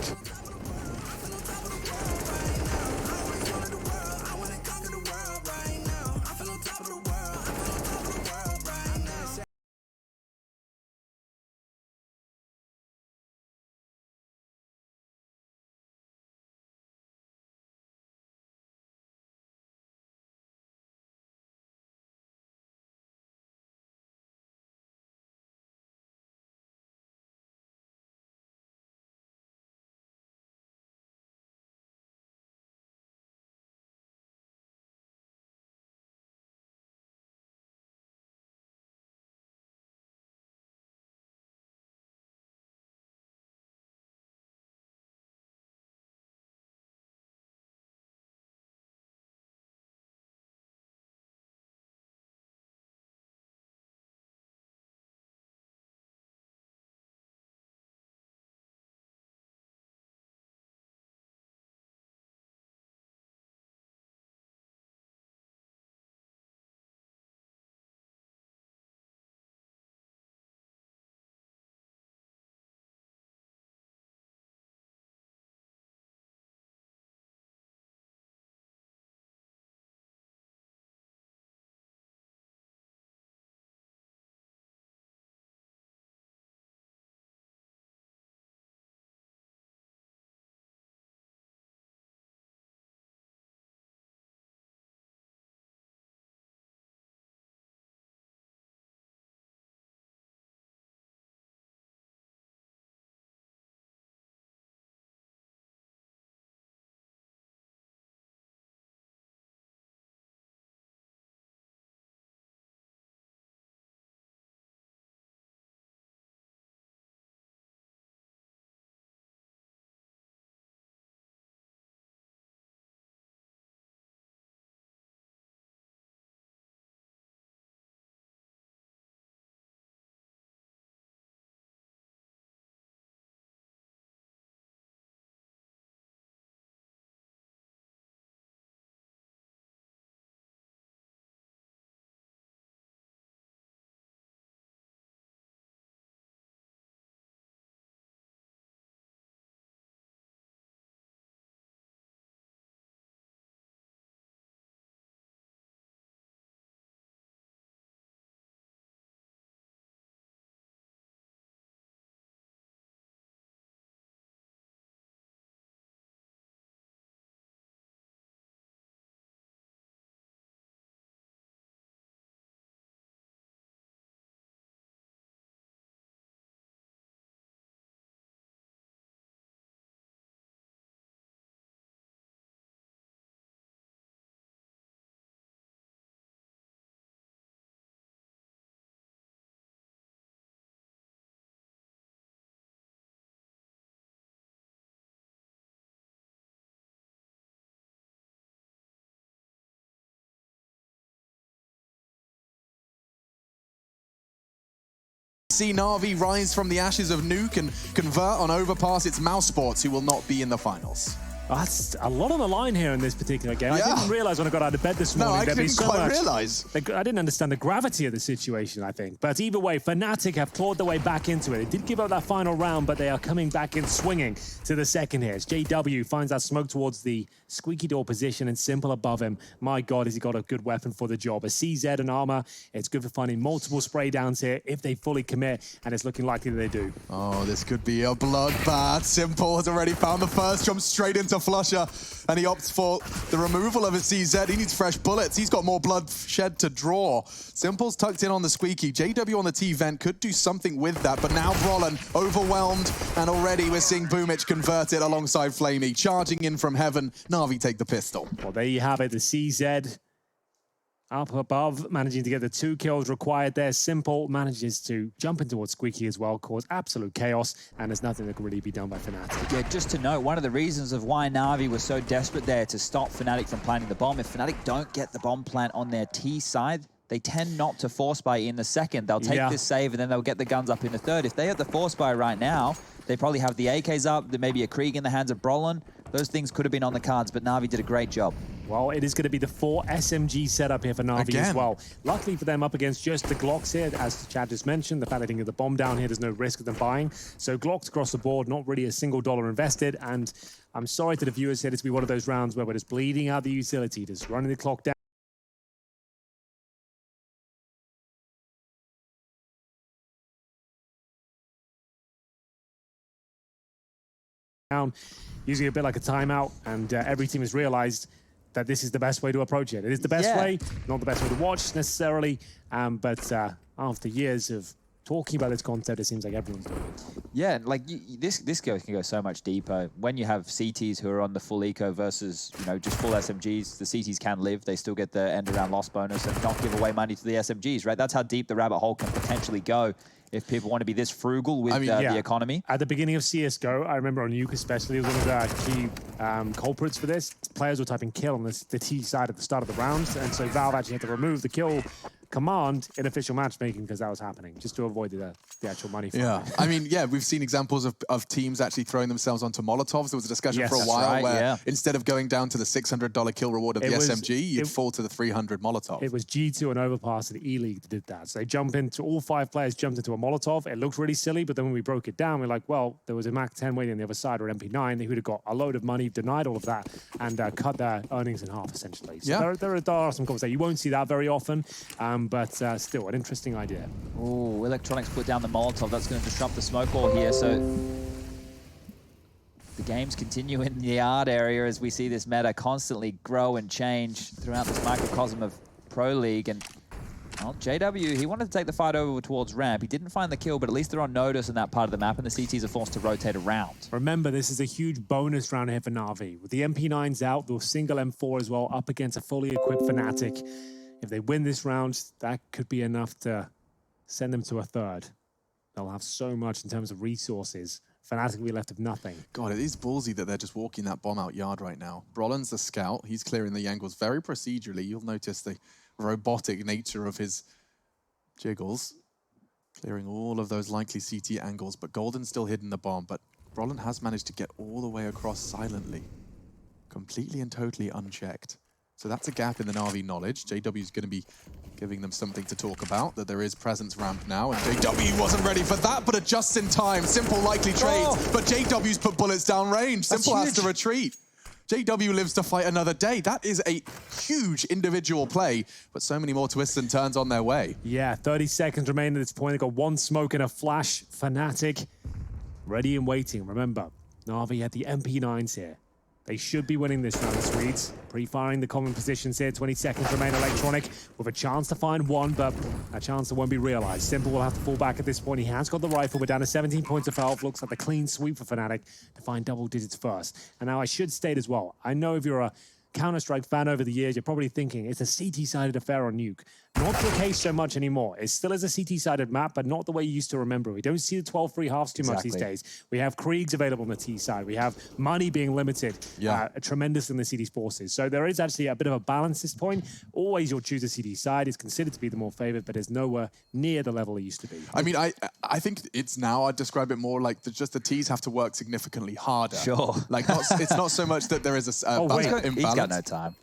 See Navi rise from the ashes of Nuke and convert on Overpass. It's Mouse Sports who will not be in the finals. That's a lot on the line here in this particular game. Yeah. I didn't realize when I got out of bed this morning I there'd be didn't so quite much. realize. I didn't understand the gravity of the situation, I think. But either way, Fnatic have clawed their way back into it. They did give up that final round, but they are coming back in swinging to the second here. As JW finds that smoke towards the squeaky door position and Simple above him. My God, has he got a good weapon for the job. A CZ and armor, it's good for finding multiple spray downs here if they fully commit, and it's looking likely that they do. Oh, this could be a bloodbath. Simple has already found the first, jump straight into Flusher, and he opts for the removal of his CZ. He needs fresh bullets. He's got more blood shed to draw. Simple's tucked in on the squeaky. JW on the T-vent could do something with that, but now Brollan overwhelmed, and already we're seeing booMhch convert it alongside Flamey. Charging in from heaven, Navi take the pistol. Well, there you have it, the CZ up above, managing to get the 2 kills required there. Simple manages to jump in towards Squeaky as well, cause absolute chaos, and there's nothing that can really be done by Fnatic. Yeah, just to note, one of the reasons of why Navi was so desperate there to stop Fnatic from planting the bomb, if Fnatic don't get the bomb plant on their T side, they tend not to force buy in the second. They'll take this save and then they'll get the guns up in the third. If they have the force buy right now, they probably have the AKs up, there may be a Krieg in the hands of Brollan. Those things could have been on the cards, but Navi did a great job. Well, it is going to be the 4 SMG setup here for Navi as well. Luckily for them, up against just the Glocks here, as Chad just mentioned, the fact that they can get the bomb down here, there's no risk of them buying. So Glocks across the board, not really a single dollar invested. And I'm sorry to the viewers here, this will be one of those rounds where we're just bleeding out the utility, just running the clock down, using it a bit like a timeout, and every team has realized that this is the best way to approach it. It is the best way, not the best way to watch necessarily, but after years of talking about this concept, it seems like everyone's doing it. Yeah, like this can go so much deeper. When you have CTs who are on the full eco versus, you know, just full SMGs, the CTs can live. They still get the end around loss bonus and not give away money to the SMGs, right? That's how deep the rabbit hole can potentially go if people want to be this frugal with the economy. At the beginning of CSGO, I remember on Nuke especially, it was one of the key culprits for this. Players were typing kill on the T side at the start of the round, and so Valve actually had to remove the kill command in official matchmaking because that was happening, just to avoid the actual money. I mean, we've seen examples of teams actually throwing themselves onto Molotovs. There was a discussion for a while where instead of going down to the $600 kill reward of the SMG, you'd fall to the 300 Molotov. It was G2 and Overpass and E-League that did that. So they jump into, all 5 players jumped into a Molotov. It looked really silly, but then when we broke it down, we're like, well, there was a Mac 10 waiting on the other side or an MP9. They would have got a load of money, denied all of that, and cut their earnings in half, essentially. So there are some conversations. You won't see that very often, but still an interesting idea. Oh, Electronics put down the Molotov. That's going to disrupt the smoke wall here. So the games continue in the yard area as we see this meta constantly grow and change throughout this microcosm of Pro League. And well, JW, he wanted to take the fight over towards ramp. He didn't find the kill, but at least they're on notice in that part of the map, and the CTs are forced to rotate around. Remember, this is a huge bonus round here for Navi. With the MP9s out, the single M4 as well, up against a fully equipped Fnatic. If they win this round, that could be enough to send them to a third. They'll have so much in terms of resources. Fnatic will be left with nothing. God, it is ballsy that they're just walking that bomb out yard right now. Brollan's the scout. He's clearing the angles very procedurally. You'll notice the robotic nature of his jiggles. Clearing all of those likely CT angles, but Golden's still hidden the bomb. But Brollan has managed to get all the way across silently. Completely and totally unchecked. So that's a gap in the Navi knowledge. JW is going to be giving them something to talk about, that there is presence ramp now, and JW wasn't ready for that, but just in time. Simple likely trades, but JW's put bullets down range. Simple has to retreat. JW lives to fight another day. That is a huge individual play, but so many more twists and turns on their way. Yeah, 30 seconds remain at this point. They've got 1 smoke and a flash. Fnatic ready and waiting. Remember, Navi had the MP9s here. They should be winning this round, the Swedes. Pre-firing the common positions here. 20 seconds remain. Electronic with a chance to find one, but a chance that won't be realized. Simple will have to fall back at this point. He has got the rifle. We're down to 17 points of health. Looks like a clean sweep for Fnatic to find double digits first. And now I should state as well, I know if you're a Counter-Strike fan over the years, you're probably thinking it's a CT-sided affair on Nuke. Not the case so much anymore. It still is a CT-sided map, but not the way you used to remember. We don't see the 12 free halves too much these days. We have Kriegs available on the T side. We have money being limited tremendous in the CD forces. So there is actually a bit of a balance at this point. Always you'll choose the CD side. It's considered to be the more favored, but is nowhere near the level it used to be. I mean, I think it's now, I'd describe it more like just the Ts have to work significantly harder. Sure. Like, it's not so much that there is a imbalance. He's got no time.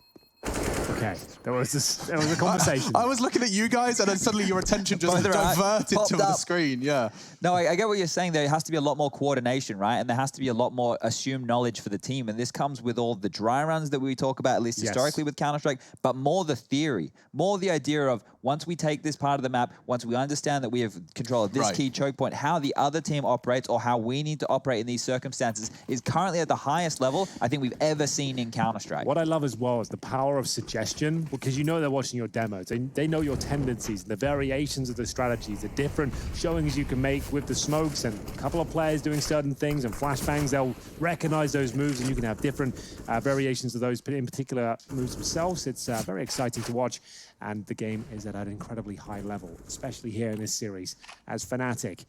Okay, there was a conversation. I was looking at you guys, and then suddenly your attention just diverted to the screen. Yeah. No, I get what you're saying. There has to be a lot more coordination, right? And there has to be a lot more assumed knowledge for the team. And this comes with all the dry runs that we talk about, at least historically with Counter-Strike, but more the theory, more the idea of once we take this part of the map, once we understand that we have control of this key choke point, how the other team operates or how we need to operate in these circumstances is currently at the highest level I think we've ever seen in Counter-Strike. What I love as well is the power of suggestion, because you know they're watching your demos. They know your tendencies, the variations of the strategies, the different showings you can make with the smokes and a couple of players doing certain things and flashbangs. They'll recognize those moves and you can have different variations of those, in particular moves themselves. It's very exciting to watch, and the game is at an incredibly high level, especially here in this series, as Fnatic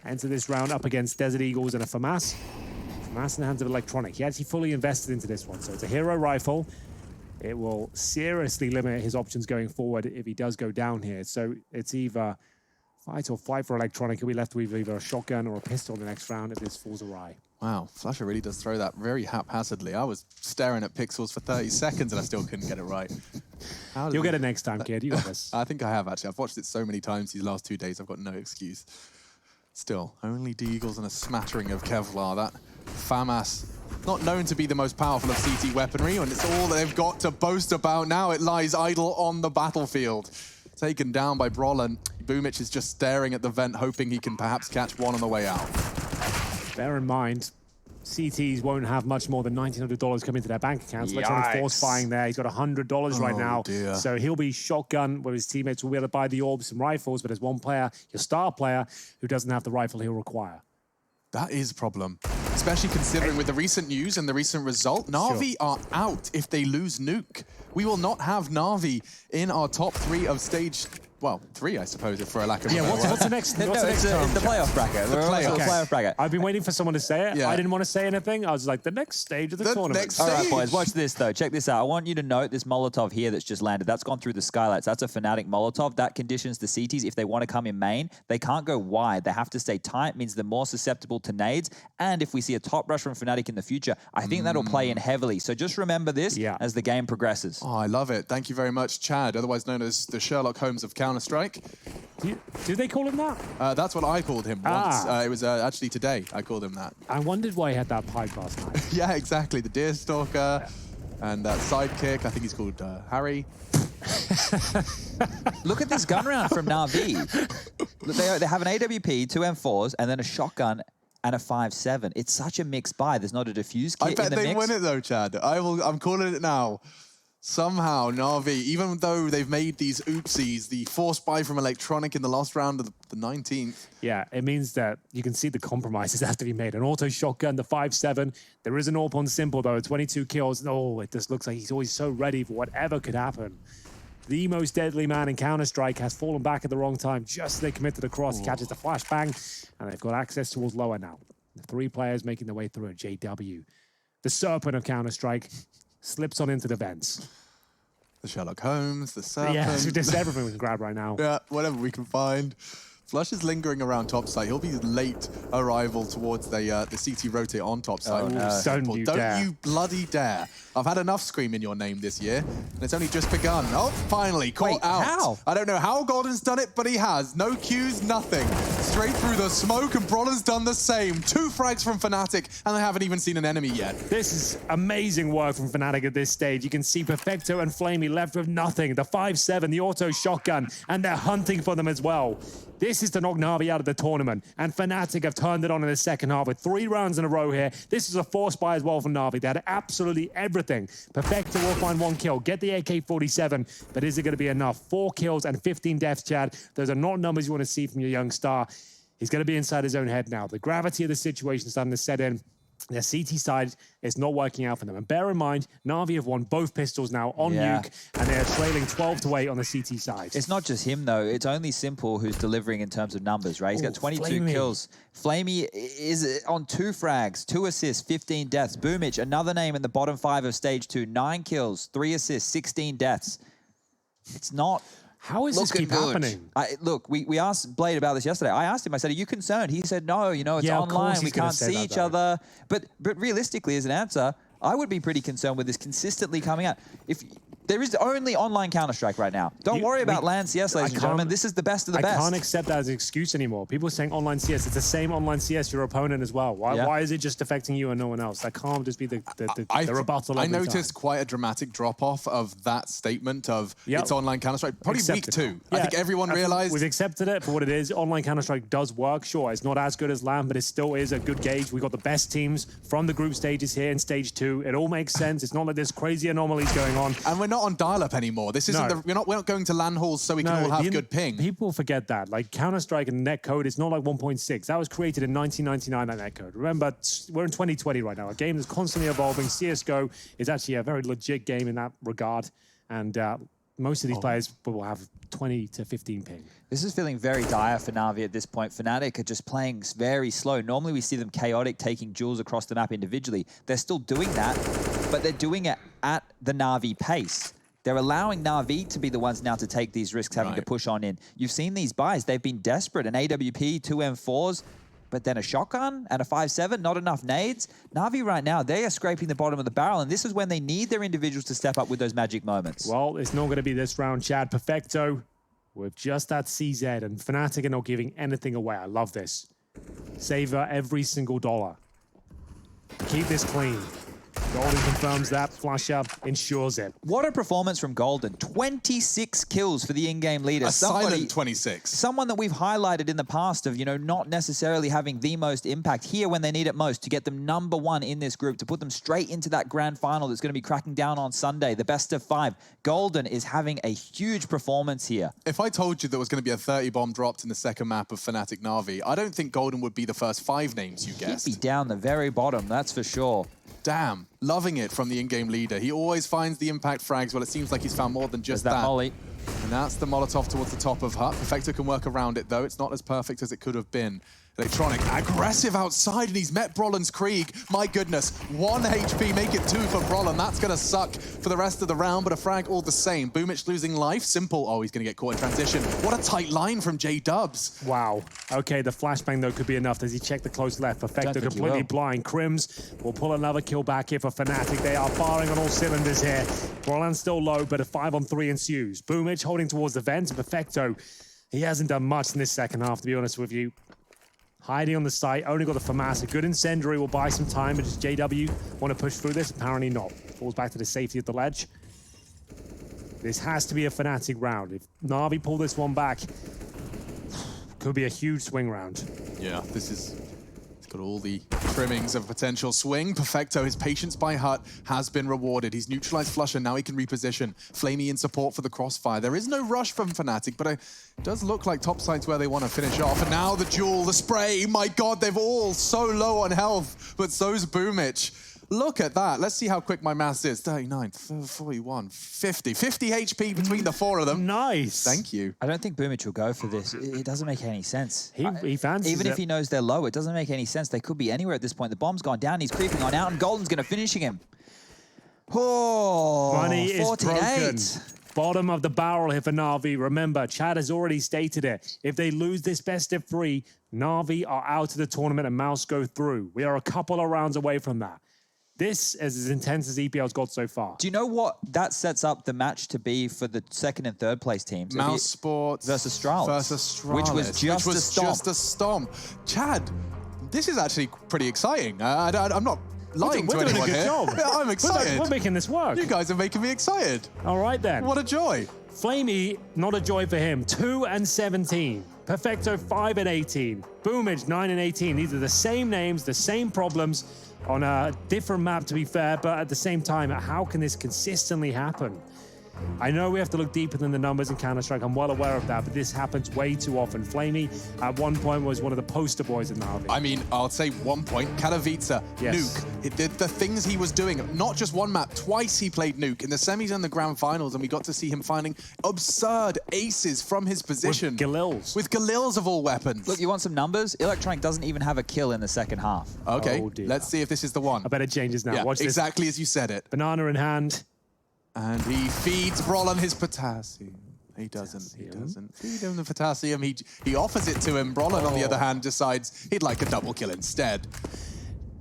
enter this round up against Desert Eagles and a FAMAS. FAMAS in the hands of Electronic. He actually fully invested into this one, so it's a hero rifle. It will seriously limit his options going forward if he does go down here. So it's either fight or flight for Electronic. He'll be left with either a shotgun or a pistol in the next round if this falls awry. Wow, Flusher really does throw that very haphazardly. I was staring at pixels for 30 seconds and I still couldn't get it right. You'll get it next time, kid. You got this. I think I have, actually. I've watched it so many times these last 2 days, I've got no excuse. Still, only Deagles and a smattering of Kevlar. That FAMAS, not known to be the most powerful of CT weaponry, and it's all they've got to boast about now. It lies idle on the battlefield. Taken down by Brollan. BaHvMh is just staring at the vent, hoping he can perhaps catch one on the way out. Bear in mind, CTs won't have much more than $1,900 come into their bank accounts. Electronic force buying there. He's got $100 right now. Dear. So he'll be shotgun where his teammates will be able to buy the orbs and rifles, but there's one player, your star player, who doesn't have the rifle he'll require. That is a problem, especially considering with the recent news and the recent result, Navi are out if they lose Nuke. We will not have Navi in our top 3 of stage, well, 3, I suppose, for a lack of a better what's the next? It's the playoff bracket. We're also the playoff bracket. I've been waiting for someone to say it. Yeah. I didn't want to say anything. I was like, the next stage of the tournament. Next All right, stage. boys, watch this, though. Check this out. I want you to note this Molotov here that's just landed. That's gone through the skylights. That's a Fnatic Molotov. That conditions the CTs. If they want to come in main, they can't go wide. They have to stay tight. Means they're more susceptible to nades. And if we see a top rush from Fnatic in the future, I think that'll play in heavily. So just remember this as the game progresses. Oh, I love it. Thank you very much, Chad, otherwise known as the Sherlock Holmes of Counter-Strike. Do they call him that? That's what I called him once. It was actually today I called him that. I wondered why he had that pipe last night. Yeah, exactly. The Deerstalker and that sidekick. I think he's called Harry. Look at this gun round from Navi. They have an AWP, 2 M4s, and then a shotgun and a 5.7. It's such a mixed buy. There's not a defuse kit in the mix. I bet they win it though, Chad. I'm calling it now. Somehow, Navi, even though they've made these oopsies, the force buy from Electronic in the last round of the 19th. Yeah, it means that you can see the compromises have to be made. An auto shotgun, the 5.7. There is an AWP on Simple, though, 22 kills. Oh, it just looks like he's always so ready for whatever could happen. The most deadly man in Counter-Strike has fallen back at the wrong time. Just as they commit to the cross, he catches the flashbang, and they've got access towards lower now. The 3 players making their way through a JW. The serpent of Counter-Strike slips on into the vents. The Sherlock Holmes, the serpent. Yeah, it's just everything we can grab right now. Yeah, whatever we can find. Flush is lingering around topside. He'll be late arrival towards the CT rotate on topside. Oh, no. Don't you bloody dare. I've had enough screaming your name this year, and it's only just begun. Oh, finally, caught out. How? I don't know how Golden's done it, but he has. No cues, nothing. Straight through the smoke, and Brollan's done the same. 2 frags from Fnatic, and they haven't even seen an enemy yet. This is amazing work from Fnatic at this stage. You can see Perfecto and Flamey left with nothing. The 5.7, the auto shotgun, and they're hunting for them as well. This is to knock Navi out of the tournament, and Fnatic have turned it on in the second half with 3 rounds in a row here. This is a force buy as well from Navi. They had absolutely everything. Perfecto will find 1 kill, get the AK-47, but is it going to be enough? 4 kills and 15 deaths, Chad. Those are not numbers you want to see from your young star. He's going to be inside his own head now. The gravity of the situation is starting to set in. their CT side is not working out for them. And bear in mind, Navi have won both pistols now on Nuke, and they're trailing 12-8 on the CT side. It's not just him, though. It's only Simple who's delivering in terms of numbers, right? He's got 22 kills. Flamey is on 2 frags, 2 assists, 15 deaths. Boomich, another name in the bottom 5 of Stage 2, 9 kills, 3 assists, 16 deaths. It's not... How is this keep happening? Look, we asked Blade about this yesterday. I asked him, I said, are you concerned? He said, no, you know, it's online. We can't see each other. But realistically, as an answer, I would be pretty concerned with this consistently coming out. If there is only online Counter-Strike right now. Don't worry about LAN CS, ladies and gentlemen. This is the best of the best. I can't accept that as an excuse anymore. People are saying online CS. It's the same online CS your opponent as well. Why is it just affecting you and no one else? That can't just be the rebuttal. I noticed quite a dramatic drop-off of that statement of it's online Counter-Strike. Probably week 2. I think everyone realized. We've accepted it for what it is. Online Counter-Strike does work. Sure, it's not as good as LAN, but it still is a good gauge. We've got the best teams from the group stages here in Stage 2. It all makes sense. It's not like there's crazy anomalies going on. And we're not on dial-up anymore. This isn't we're not going to LAN halls so we can all have good ping. People forget that. Like Counter-Strike and netcode is not like 1.6. That was created in 1999, that netcode. Remember, we're in 2020 right now. A game that's constantly evolving. CSGO is actually a very legit game in that regard. And most of these players will have 20 to 15 ping. This is feeling very dire for Navi at this point. Fnatic are just playing very slow. Normally we see them chaotic, taking duels across the map individually. They're still doing that, but they're doing it at the Navi pace. They're allowing Navi to be the ones now to take these risks, having to push on in. You've seen these buys. They've been desperate. An AWP, 2 M4s, but then a shotgun and a 5.7, not enough nades. Navi right now, they are scraping the bottom of the barrel, and this is when they need their individuals to step up with those magic moments. Well, it's not going to be this round, Chad. Perfecto with just that CZ, and Fnatic are not giving anything away. I love this. Savor every single dollar. Keep this clean. Golden confirms that. Flush up ensures it. What a performance from Golden. 26 kills for the in-game leader. A silent 26. Someone that we've highlighted in the past of, you know, not necessarily having the most impact here when they need it most to get them #1 in this group, to put them straight into that grand final that's going to be cracking down on Sunday, the best of 5. Golden is having a huge performance here. If I told you there was going to be a 30 bomb dropped in the second map of Fnatic Navi, I don't think Golden would be the first 5 names you guessed. He'd be down the very bottom, that's for sure. Damn, loving it from the in-game leader. He always finds the impact frags. Well, it seems like he's found more than just that. Molly. And that's the Molotov towards the top of Hut. Perfecto can work around it, though. It's not as perfect as it could have been. Electronic, aggressive outside, and he's met Brollan's Krieg. My goodness, 1 HP, make it 2 for Brollan. That's going to suck for the rest of the round, but a frag all the same. Boomich losing life. Simple, oh, he's going to get caught in transition. What a tight line from J-Dubs. Wow. Okay, the flashbang, though, could be enough. Does he check the close left? Perfecto completely blind. Crims will pull another kill back here for Fnatic. They are firing on all cylinders here. Brollan's still low, but a 5-on-3 ensues. Boomich holding towards the vent. Perfecto, he hasn't done much in this second half, to be honest with you. Hiding on the site, only got the FAMAS. A good incendiary will buy some time, but does JW want to push through this? Apparently not. Falls back to the safety of the ledge. This has to be a Fnatic round. If Navi pull this one back, could be a huge swing round. Yeah, this is... It's got all the trimmings of potential swing. Perfecto, his patience by Hut has been rewarded. He's neutralized Flusher, now he can reposition. Flamey in support for the crossfire. There is no rush from Fnatic, but it does look like top side's where they want to finish off. And now the duel, the spray. My God, they've all so low on health, but so's Boomich. Look at that. Let's see how quick my maths is. 39, 41, 50. 50 HP between the 4 of them. Nice. Thank you. I don't think Boomich will go for this. It doesn't make any sense. He fancies Even if he knows they're low, it doesn't make any sense. They could be anywhere at this point. The bomb's gone down. He's creeping on out, and Golden's going to finish him. Oh, Money is 48. broken. Bottom of the barrel here for Navi. Remember, Chad has already stated it. If they lose this best of 3, Navi are out of the tournament and Mouse go through. We are a couple of rounds away from that. This is as intense as EPL's got so far. Do you know what that sets up the match to be for the 2nd and 3rd place teams? Mouse Sports versus Astralis. Which was just a stomp. Chad, this is actually pretty exciting. I'm not lying to anyone here. We're doing a good job. I'm excited. We're making this work. You guys are making me excited. All right, then. What a joy. Flamey, not a joy for him. 2 and 17. Perfecto, 5 and 18. Boomich, 9 and 18. These are the same names, the same problems on a different map, to be fair, but at the same time, how can this consistently happen? I know we have to look deeper than the numbers in Counter-Strike. I'm well aware of that, but this happens way too often. Flamey, at one point, was one of the poster boys in Navi. I mean, I'll say 1 point. Katowice, Yes. Nuke. The things he was doing, not just one map, twice he played Nuke in the semis and the grand finals, and we got to see him finding absurd aces from his position. With Galils. With Galils of all weapons. Look, you want some numbers? Electronic doesn't even have a kill in the second half. Okay, Oh, dear. let's see if this is the one. I bet it changes now. Yeah, Watch this. exactly as you said it. Banana in hand. And he feeds Brollan his potassium. He doesn't feed him the potassium. He offers it to him. Brollan, on the other hand, decides he'd like a double kill instead.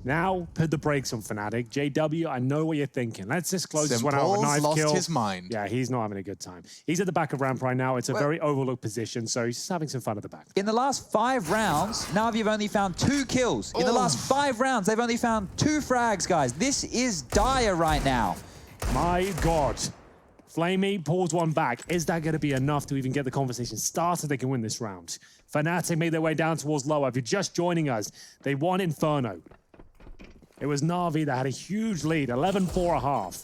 Now, put the brakes on Fnatic. JW, I know what you're thinking. Let's just close this one out with a Simple's knife lost kill. his mind. Yeah, he's not having a good time. He's at the back of ramp right now. It's a very overlooked position, so he's just having some fun at the back. In the last 5 rounds, Navi have only found 2 kills. In the last 5 rounds, they've only found 2 frags, guys. This is dire right now. My God. Flamey pulls one back. Is that going to be enough to even get the conversation started? They can win this round. Fnatic made their way down towards lower. If you're just joining us, they won Inferno. It was Navi that had a huge lead, 11-4 a half.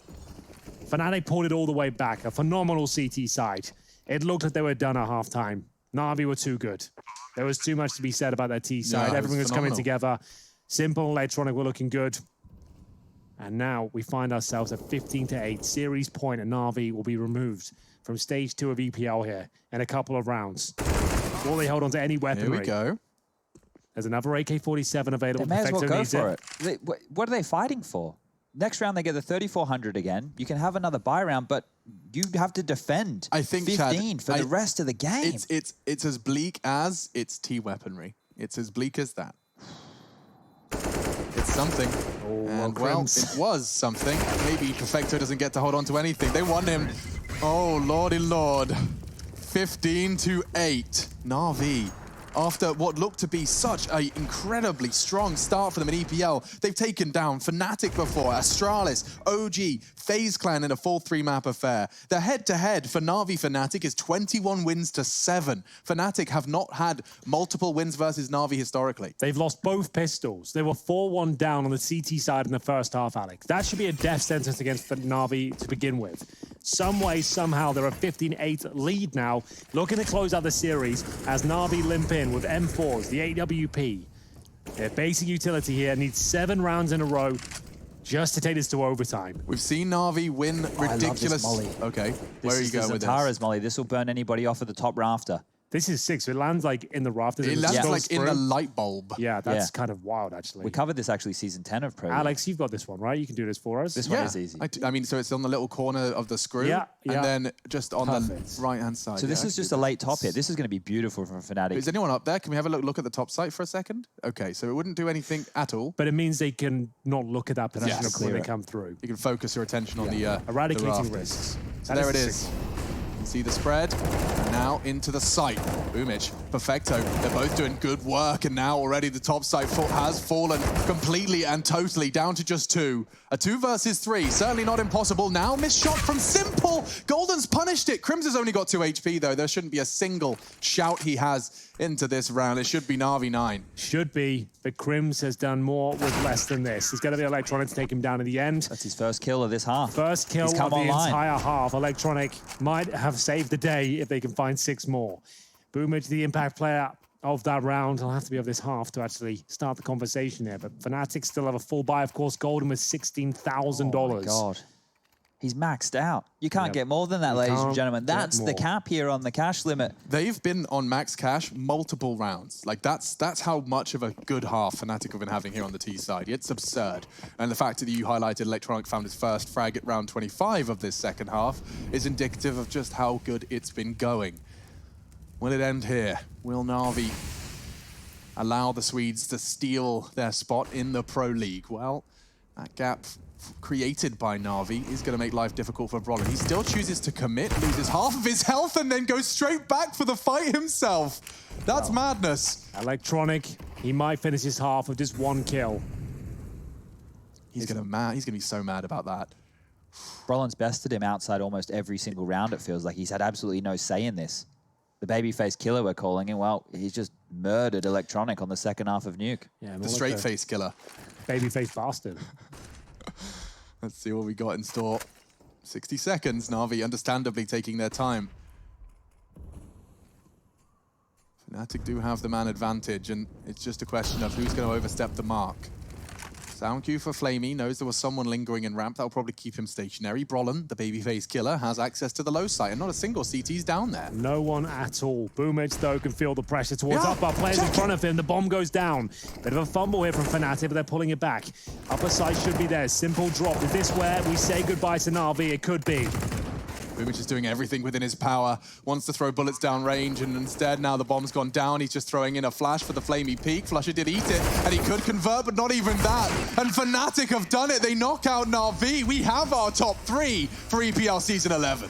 Fnatic pulled it all the way back. A phenomenal CT side. It looked like they were done at halftime. Navi were too good. There was too much to be said about their T side. Yeah, Everything was coming phenomenal. together. Simple and Electronic were looking good. And now we find ourselves at 15-8. Series point, and Navi will be removed from stage 2 of EPL here in a couple of rounds. Will they hold on to any weaponry? Here we go. There's another AK-47 available. They may as well Perfecto go needs for it. What are they fighting for? Next round, they get the 3400 again. You can have another buy round, but you have to defend I think, 15 Chad, for the rest of the game. It's as bleak as its T weaponry. It's as bleak as that. It's something. And well, it was something. Maybe Perfecto doesn't get to hold on to anything. They won him. Oh, lordy lord. 15-8. Navi. After what looked to be such an incredibly strong start for them in EPL, they've taken down Fnatic before, Astralis, OG, FaZe Clan in a 4-3 map affair. The head-to-head for Navi Fnatic is 21 wins to 7. Fnatic have not had multiple wins versus Navi historically. They've lost both pistols. They were 4-1 down on the CT side in the first half, Alex. That should be a death sentence against Navi to begin with. Some way, somehow, they're a 15-8 lead now, looking to close out the series as Navi limp in with M4s, the AWP. Their basic utility here needs 7 rounds in a row just to take this to overtime. We've seen Navi win ridiculous... I love this molly. Okay, where are you going with this? Tara's molly. This will burn anybody off at the top rafter. This is 6. So it lands like in the rafters. It and lands goes like in through. the light bulb. Yeah, that's kind of wild, actually. We covered this actually season 10 of Pro. Alex, you've got this one, right? You can do this for us. This one is easy. I mean, so it's on the little corner of the screw, Yeah, yeah. and then just on Perfect. the right-hand side. So this is just a late top hit. This is going to be beautiful from Fnatic. Is anyone up there? Can we have a look at the top site for a second? Okay, so it wouldn't do anything at all. But it means they can not look at that position Yes. when they Clear it. come through. You can focus your attention on the Eradicating rafters. risks. So That there it a is. signal. You can see the spread, and now into the site. BoomhMh, Perfecto, they're both doing good work, and now already the top site has fallen completely and totally down to just 2. A 2 versus 3, certainly not impossible. Now missed shot from Simple. Golden's punished it. Crims has only got 2 HP though. There shouldn't be a single shout he has into this round. It should be Navi 9. Should be, but Crims has done more with less than this. It's going to be Electronic to take him down in the end. That's his first kill of this half. First kill He's of come the online. entire half. Electronic might have saved the day if they can find 6 more. BoomhMh, the impact player of that round, will have to be of this half to actually start the conversation here. But Fnatic still have a full buy. Of course, Golden with $16,000. Oh my God. He's maxed out. You can't Yep. get more than that, ladies and can't gentlemen. get That's the more. cap here on the cash limit. They've been on max cash multiple rounds. Like that's how much of a good half Fnatic have been having here on the T side. It's absurd. And the fact that you highlighted Electronic found his first frag at round 25 of this second half is indicative of just how good it's been going. Will it end here? Will Navi allow the Swedes to steal their spot in the Pro League? Well, that gap created by Navi is going to make life difficult for Brollan. He still chooses to commit, loses half of his health, and then goes straight back for the fight himself. That's madness. Electronic, he might finish his half with just 1 kill. He's going to be so mad about that. Brollan's bested him outside almost every single round, it feels like. He's had absolutely no say in this. The babyface killer, we're calling him. Well, he's just murdered Electronic on the second half of Nuke. Yeah, The straight face killer. Babyface bastard. Let's see what we got in store. 60 seconds, Navi understandably taking their time. Fnatic do have the man advantage, and it's just a question of who's going to overstep the mark. Sound cue for Flamey, knows there was someone lingering in ramp. That'll probably keep him stationary. Brollan, the babyface killer, has access to the low site, and not a single CT's down there. No one at all. BaHvMh, though, can feel the pressure towards upper players in front of him. The bomb goes down. Bit of a fumble here from Fnatic, but they're pulling it back. Upper side should be there. Simple drop. Is this where we say goodbye to Navi? It could be. BaHvMh is doing everything within his power, wants to throw bullets down range, and instead now the bomb's gone down. He's just throwing in a flash for the Flamey peak. Flusher did eat it, and he could convert, but not even that. And Fnatic have done it. They knock out Navi. We have our top 3 for EPL Season 11.